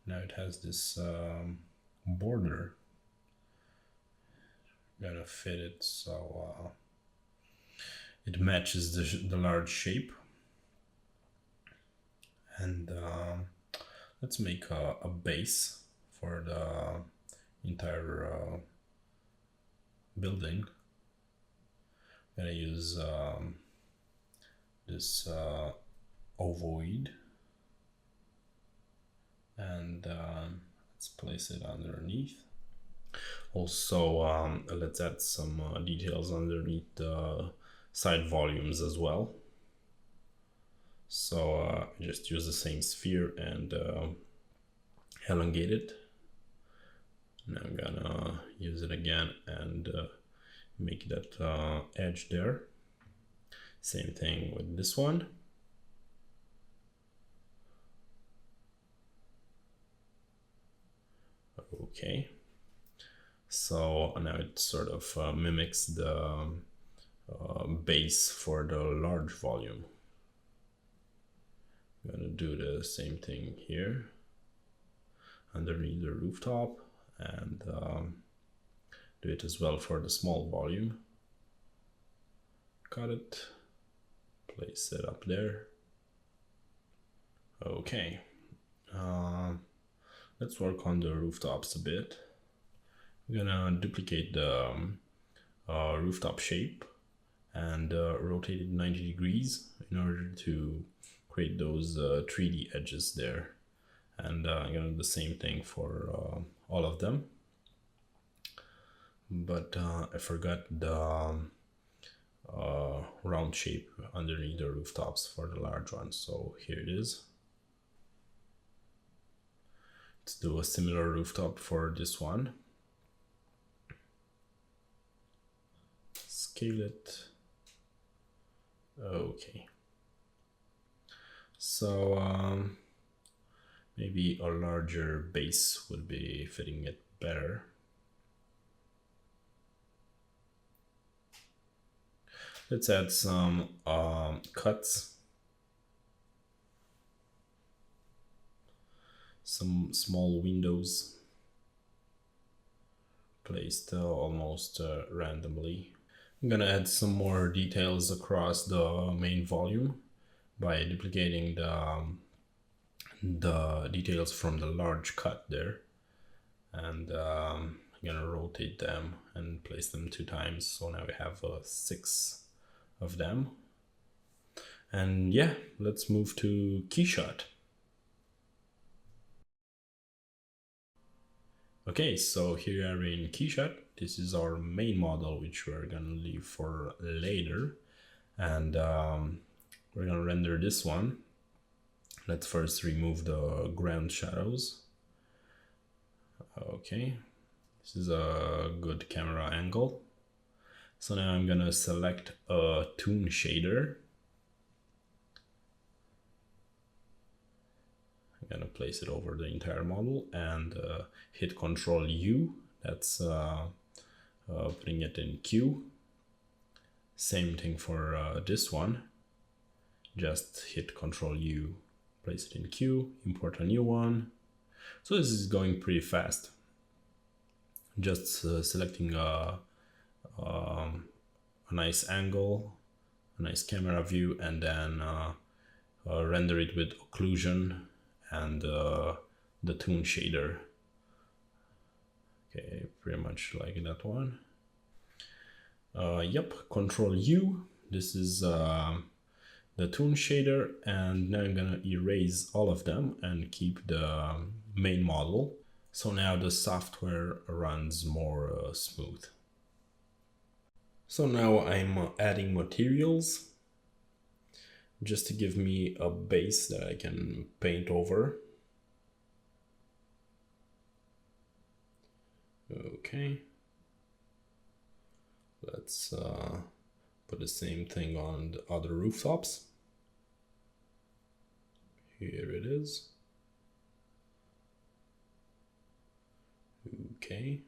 Now it has this border. Gonna fit it so it matches the large shape. And let's make a base for the entire building. I'm gonna use this ovoid, and let's place it underneath. Also, let's add some details underneath the side volumes as well. So just use the same sphere and elongate it. Now I'm gonna use it again and make that edge there. Same thing with this one. Okay. So now it sort of mimics the base for the large volume. I'm gonna do the same thing here underneath the rooftop, and do it as well for the small volume. Cut it, place it up there. Okay, let's work on the rooftops a bit. We're gonna duplicate the rooftop shape and rotate it 90 degrees in order to create those 3D edges there. And I'm gonna do the same thing for all of them. But I forgot the round shape underneath the rooftops for the large ones. So here it is. Let's do a similar rooftop for this one. Scale it. Okay. So maybe a larger base would be fitting it better. Let's add some cuts, some small windows placed almost randomly. I'm gonna add some more details across the main volume by duplicating the details from the large cut there, and I'm gonna rotate them and place them 2 times. So now we have 6 of them. And yeah, let's move to Keyshot. Okay, so here we are in Keyshot. This is our main model, which we're gonna leave for later. And we're gonna render this one. Let's first remove the ground shadows. Okay, this is a good camera angle. So now I'm gonna select a toon shader. I'm gonna place it over the entire model and hit Ctrl U. That's putting it in Q. Same thing for this one. Just hit Ctrl U, place it in Q, import a new one. So this is going pretty fast. Just selecting a nice angle, a nice camera view, and then render it with occlusion and the toon shader. Okay, pretty much like that one. Yep, Control U. This is the toon shader, and now I'm gonna erase all of them and keep the main model. So now the software runs more smooth. So now I'm adding materials just to give me a base that I can paint over. Okay. Let's put the same thing on the other rooftops. Here it is. Okay.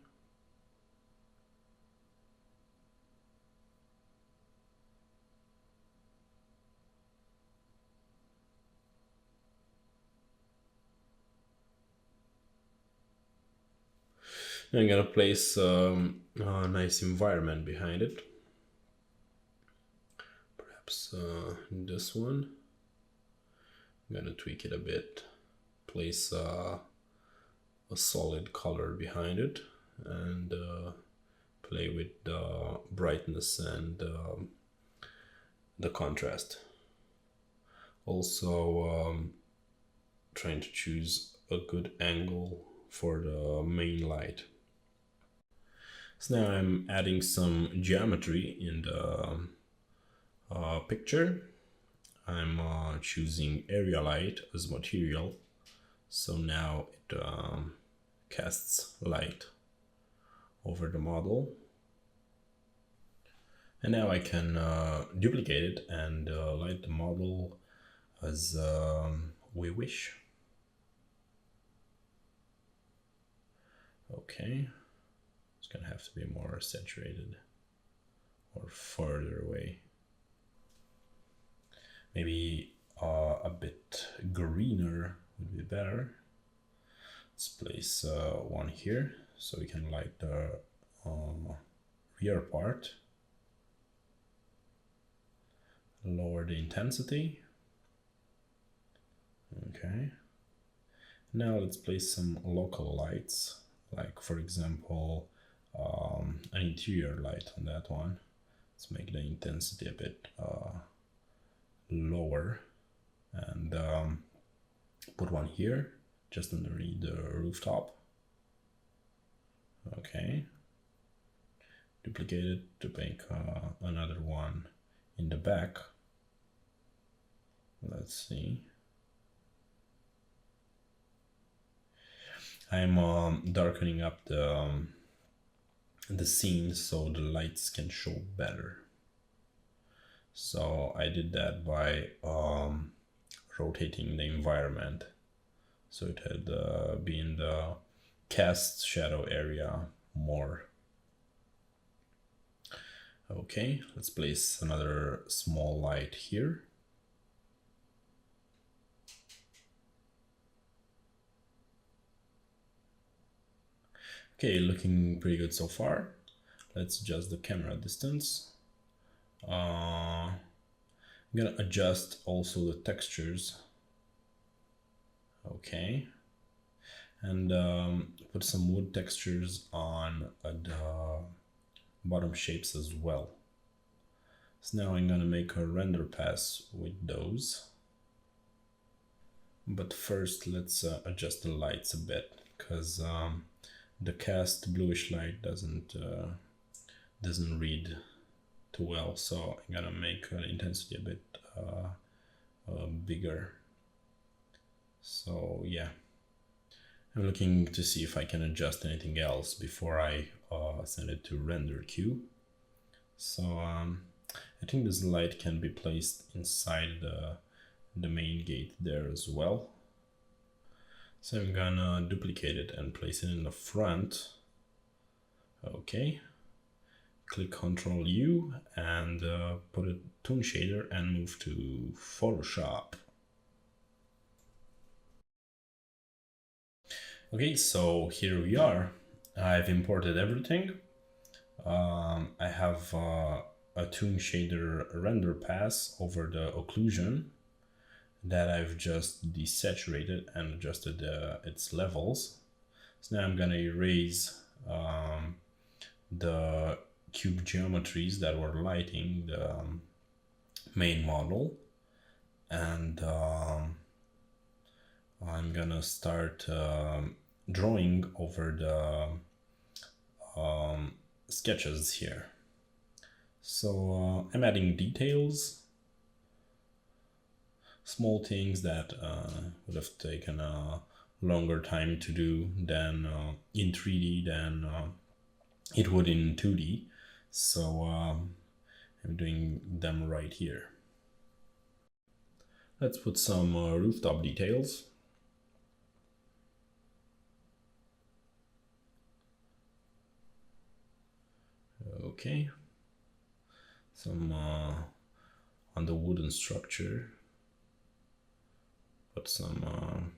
I'm gonna place a nice environment behind it. Perhaps this one. I'm gonna tweak it a bit. Place a solid color behind it, and play with the brightness and the contrast. Also trying to choose a good angle for the main light. So now I'm adding some geometry in the picture. I'm choosing area light as material. So now it casts light over the model. And now I can duplicate it and light the model as we wish. Okay, it's gonna have to be more saturated or further away. Maybe a bit greener would be better. Let's place one here so we can light the rear part. Lower the intensity. Okay. Now let's place some local lights, like for example, an interior light on that one. Let's make the intensity a bit lower and put one here just underneath the rooftop. Okay. Duplicate it to make another one in the back. Let's see. I'm darkening up the scene so the lights can show better. So I did that by rotating the environment so it had be in the cast shadow area more. Okay, let's place another small light here. Okay, looking pretty good so far. Let's adjust the camera distance. I'm gonna adjust also the textures. Okay. And put some wood textures on the bottom shapes as well. So now I'm gonna make a render pass with those. But first let's adjust the lights a bit, because the cast bluish light doesn't read too well, so I'm gonna make the intensity a bit bigger. So yeah, I'm looking to see if I can adjust anything else before I send it to render queue. So I think this light can be placed inside the main gate there as well. So I'm gonna duplicate it and place it in the front. Okay. Click Ctrl U and put a toon shader and move to Photoshop. Okay, so here we are. I've imported everything. I have a toon shader render pass over the occlusion that I've just desaturated and adjusted its levels. So now I'm gonna erase the cube geometries that were lighting the main model, and I'm gonna start drawing over the sketches here. So I'm adding details, small things that would have taken a longer time to do than in 3D than it would in 2D. So I'm doing them right here. Let's put some rooftop details. Okay. Some on the wooden structure. Put some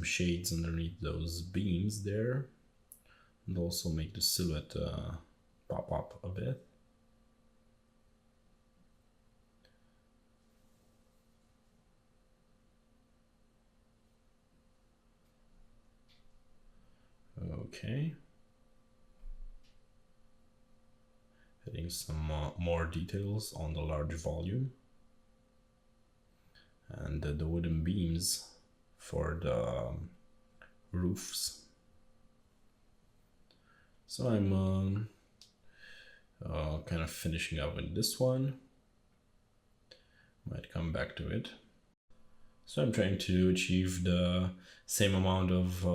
shades underneath those beams there, and also make the silhouette pop up a bit. Okay. Adding some more details on the large volume. And the wooden beams for the roofs. So I'm kind of finishing up with this one. Might come back to it. So I'm trying to achieve the same amount of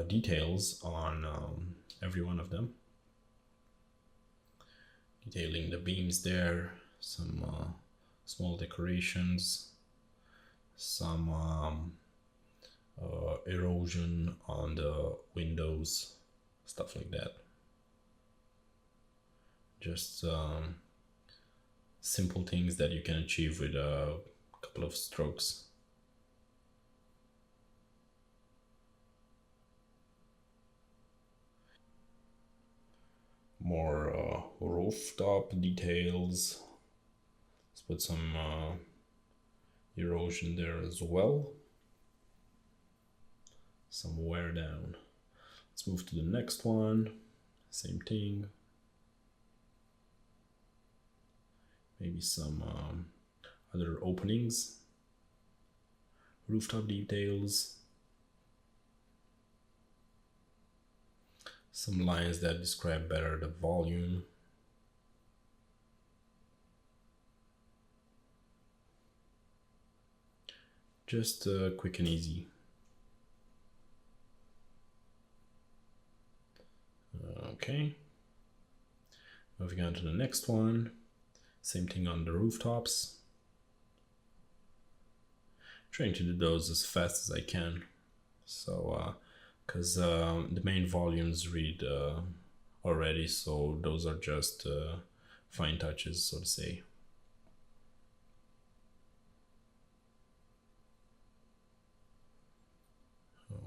details on every one of them. Detailing the beams there, some small decorations, some erosion on the windows, stuff like that. Just simple things that you can achieve with a couple of strokes. More rooftop details. Let's put some erosion there as well. Some wear down. Let's move to the next one. Same thing. Maybe some other openings. Rooftop details. Some lines that describe better the volume. Just quick and easy. Okay. Moving on to the next one. Same thing on the rooftops. Trying to do those as fast as I can. So, because the main volumes read already, so those are just fine touches, so to say.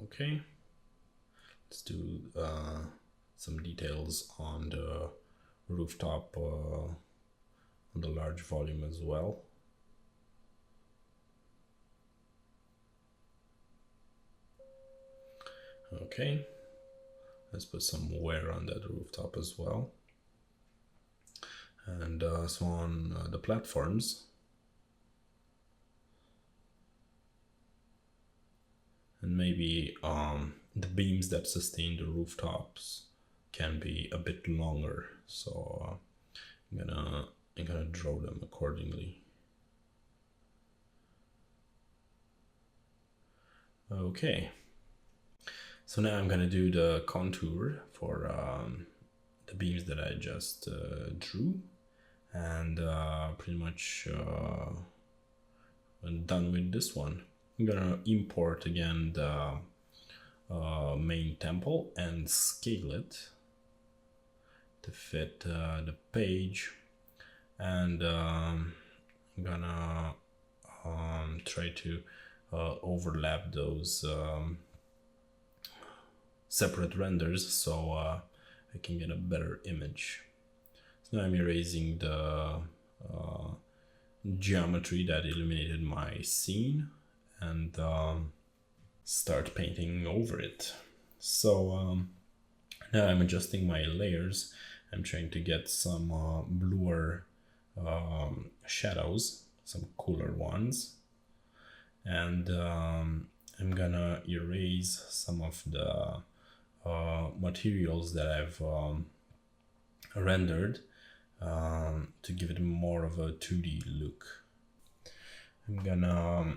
Okay, let's do some details on the rooftop on the large volume as well. Okay, let's put some wear on that rooftop as well. And so on the platforms. And maybe the beams that sustain the rooftops can be a bit longer, so I'm gonna draw them accordingly. Okay, so now I'm gonna do the contour for the beams that I just drew, and pretty much I'm done with this one. I'm gonna import again the main temple and scale it to fit the page, and I'm gonna try to overlap those separate renders so I can get a better image. So now I'm erasing the geometry that illuminated my scene and start painting over it. So now I'm adjusting my layers. I'm trying to get some bluer shadows, some cooler ones, and I'm gonna erase some of the materials that I've rendered to give it more of a 2D look. I'm gonna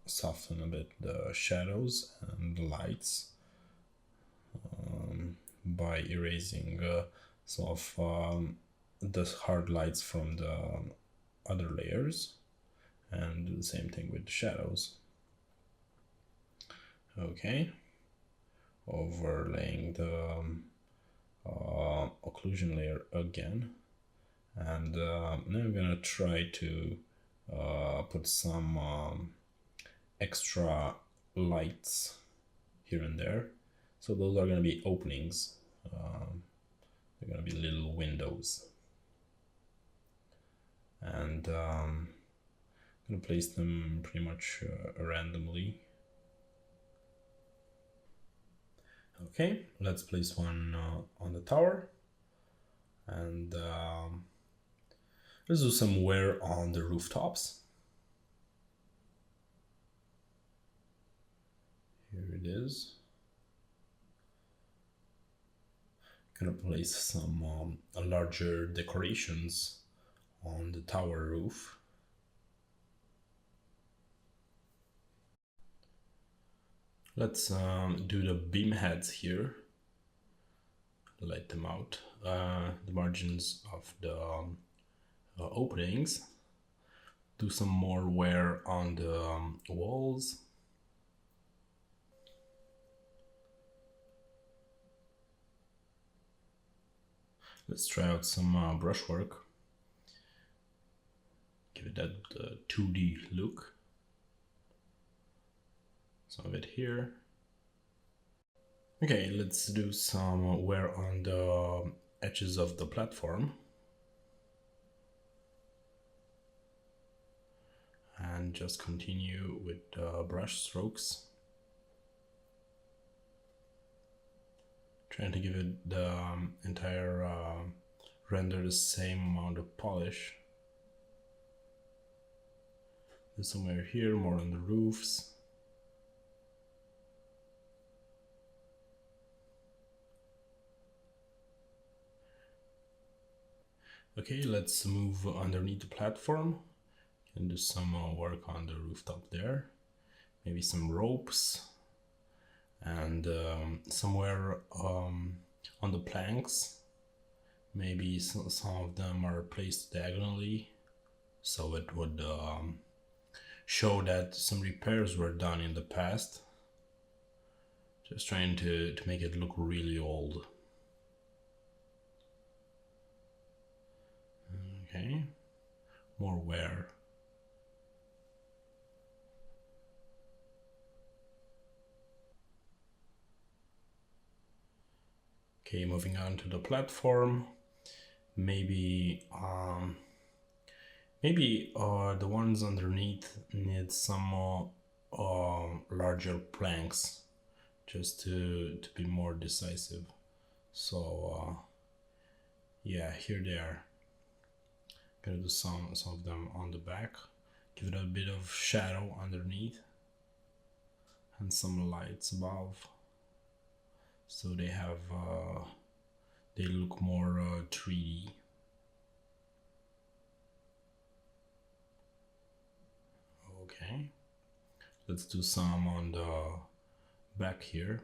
soften a bit the shadows and the lights by erasing some of the hard lights from the other layers, and do the same thing with the shadows. Okay, overlaying the occlusion layer again, and now I'm gonna try to put some extra lights here and there. So those are going to be openings. They're going to be little windows. And I'm going to place them pretty much randomly. Okay, let's place one on the tower. And let's do some wear on the rooftops. Here it is. Gonna place some larger decorations on the tower roof. Let's do the beam heads here. Light them out. The margins of the openings. Do some more wear on the walls. Let's try out some brushwork. Give it that 2D look. Some of it here. Okay, let's do some wear on the edges of the platform. And just continue with brush strokes. Trying to give it the entire render the same amount of polish. Do somewhere here, more on the roofs. Okay, let's move underneath the platform and do some work on the rooftop there. Maybe some ropes and somewhere on the planks. Maybe some of them are placed diagonally, so it would show that some repairs were done in the past. Just trying to make it look really old. Okay, more wear. Okay, moving on to the platform. Maybe the ones underneath need some larger planks, just to be more decisive. So yeah, here they are. Gonna do some of them on the back, give it a bit of shadow underneath and some lights above, so they have they look more 3D. Okay, let's do some on the back here.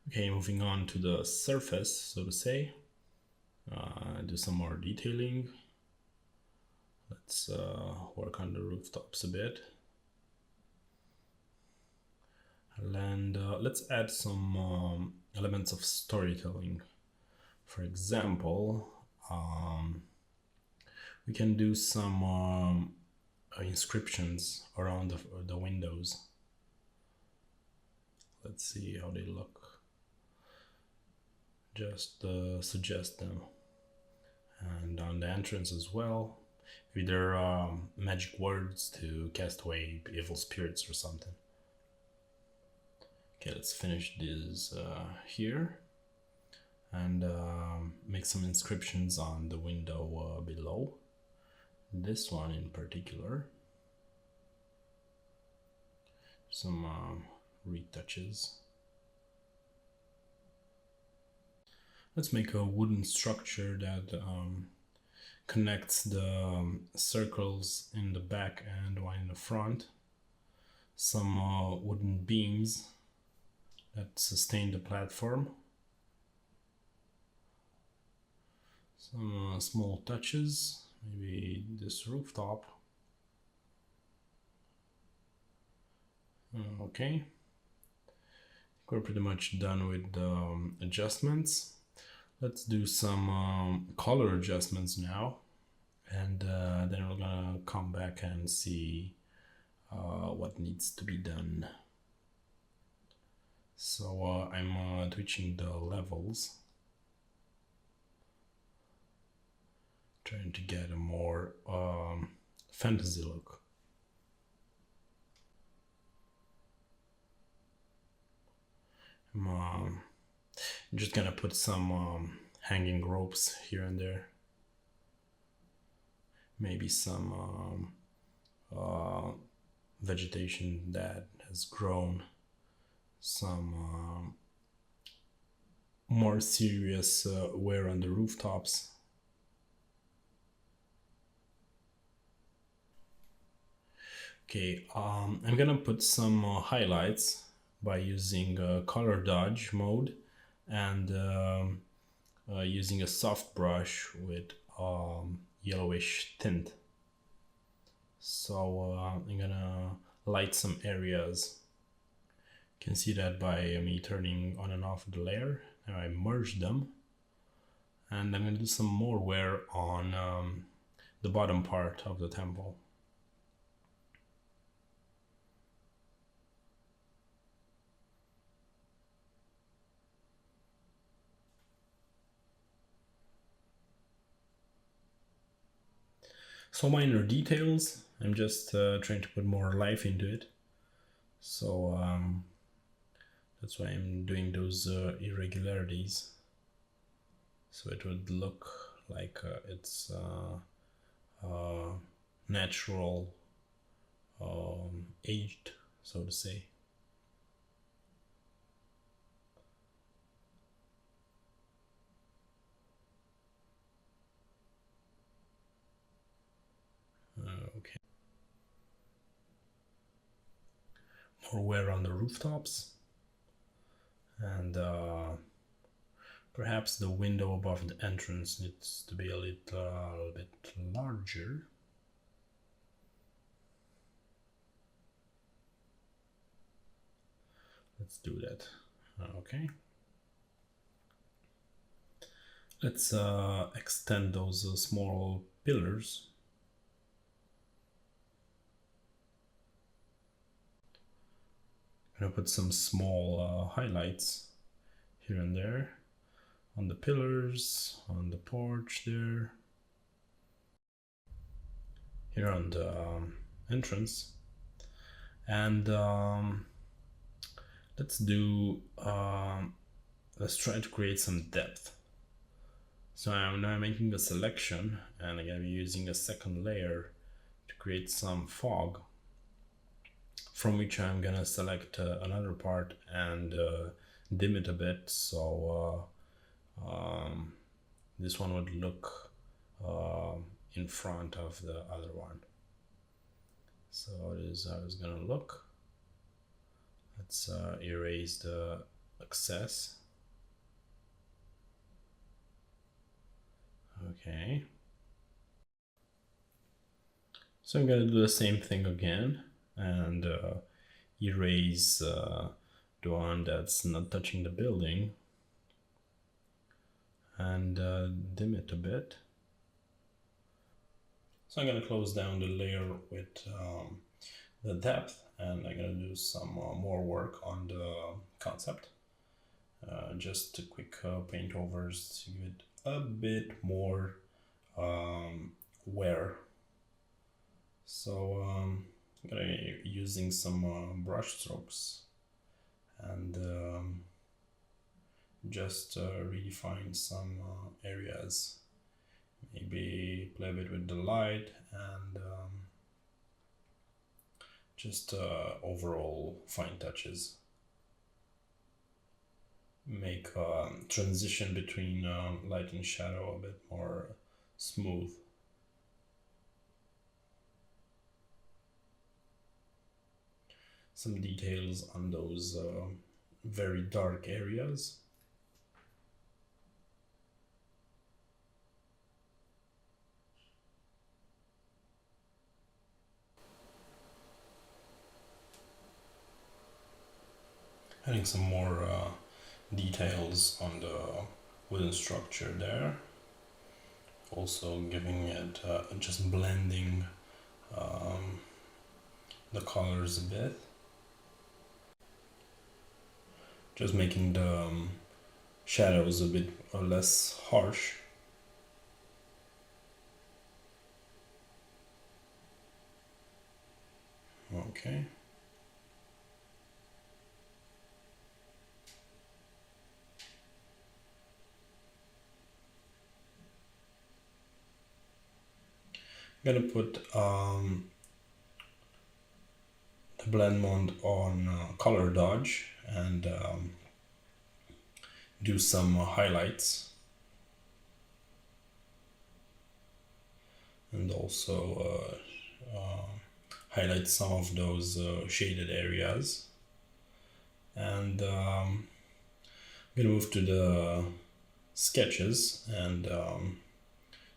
Okay, moving on to the surface, so to say. Do some more detailing. Let's work on the rooftops a bit. And let's add some elements of storytelling. For example, we can do some inscriptions around the windows. Let's see how they look. Just suggest them. And on the entrance as well, either magic words to cast away evil spirits or something. Okay, let's finish this here and make some inscriptions on the window below. This one in particular. Some retouches. Let's make a wooden structure that connects the circles in the back and one in the front. Some wooden beams that sustain the platform. Some small touches, maybe this rooftop. Okay, we're pretty much done with the adjustments. Let's do some color adjustments now, and then we're gonna come back and see what needs to be done. So I'm twitching the levels, trying to get a more fantasy look. I'm just gonna put some hanging ropes here and there. Maybe some vegetation that has grown. Some more serious wear on the rooftops. Okay, I'm gonna put some highlights by using color dodge mode and using a soft brush with yellowish tint. So I'm gonna light some areas. can see that by me turning on and off the layer. Now I merge them, and I'm going to do some more wear on the bottom part of the temple. So minor details, I'm just trying to put more life into it. So that's why I'm doing those irregularities. So it would look like it's natural, aged, so to say. Okay. More wear on the rooftops, and perhaps the window above the entrance needs to be a little bit larger. Let's do that. Okay. Let's extend those small pillars. I'm gonna put some small highlights here and there on the pillars, on the porch there, here on the entrance, and let's try to create some depth. So I'm now making a selection, and I'm gonna be using a second layer to create some fog, from which I'm gonna select another part and dim it a bit, so this one would look in front of the other one. So it is how it's gonna look. Let's erase the excess. Okay. So I'm gonna do the same thing again and erase the one that's not touching the building and dim it a bit. So I'm gonna close down the layer with the depth, and I'm gonna do some more work on the concept. Just a quick paint overs to give it a bit more wear. So I'm gonna be using some brush strokes and just redefine some areas. Maybe play a bit with the light and just overall fine touches. Make transition between light and shadow a bit more smooth. Some details on those very dark areas. Adding some more details on the wooden structure there. Also giving it, just blending the colors a bit. Just making the shadows a bit less harsh. Okay. I'm gonna put the blend mode on color dodge and do some highlights, and also highlight some of those shaded areas. And I'm gonna move to the sketches and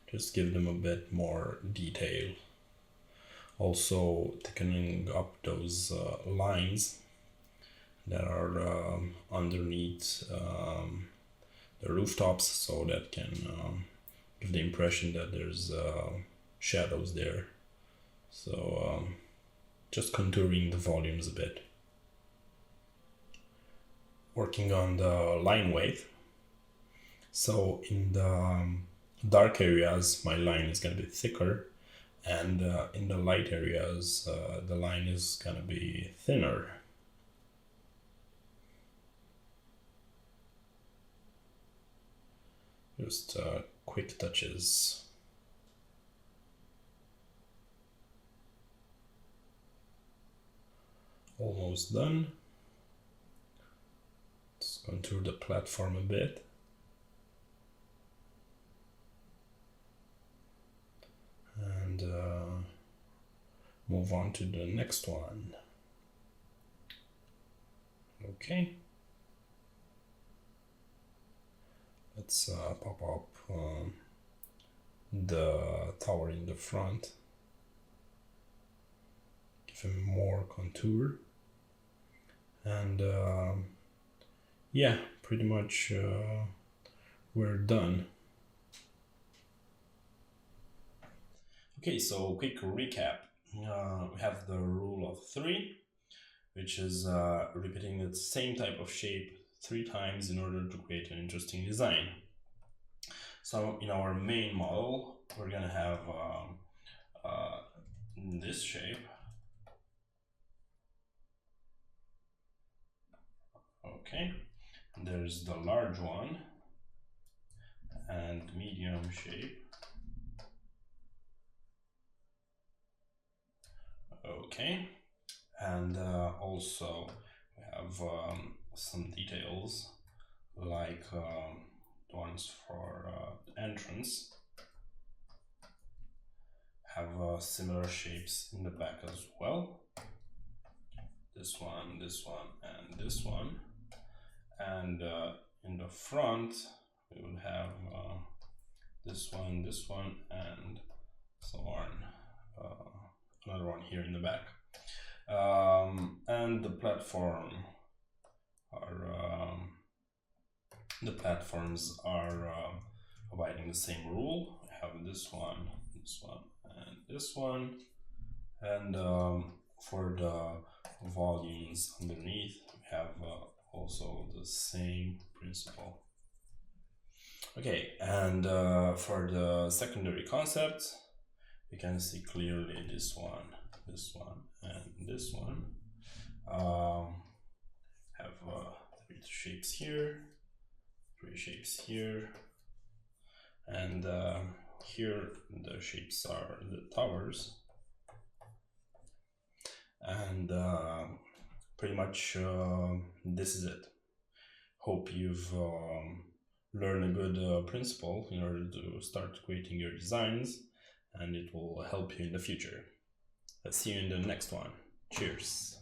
just give them a bit more detail. Also thickening up those lines that are underneath the rooftops, so that can give the impression that there's shadows there. So just contouring the volumes a bit. Working on the line weight. So in the dark areas, my line is going to be thicker, and in the light areas, the line is going to be thinner. Just quick touches. Almost done. Let's contour the platform a bit. And move on to the next one. Okay. Let's pop up the tower in the front. Give him more contour. And yeah, pretty much we're done. Okay, so quick recap. We have the rule of 3, which is repeating the same type of shape 3 times in order to create an interesting design. So in our main model, we're gonna have this shape. Okay, there's the large one and medium shape. Okay, and also we have some details like ones for the entrance. Have similar shapes in the back as well. This one, and this one. And in the front, we would have this one, and so on. Another one here in the back. And the platforms are abiding the same rule. We have this one, and this one. And for the volumes underneath, we have also the same principle. Okay, and for the secondary concepts, you can see clearly this one, and this one. Have 3 shapes here, 3 shapes here, and here the shapes are the towers. And pretty much this is it. Hope you've learned a good principle in order to start creating your designs, and it will help you in the future. Let's see you in the next one. Cheers.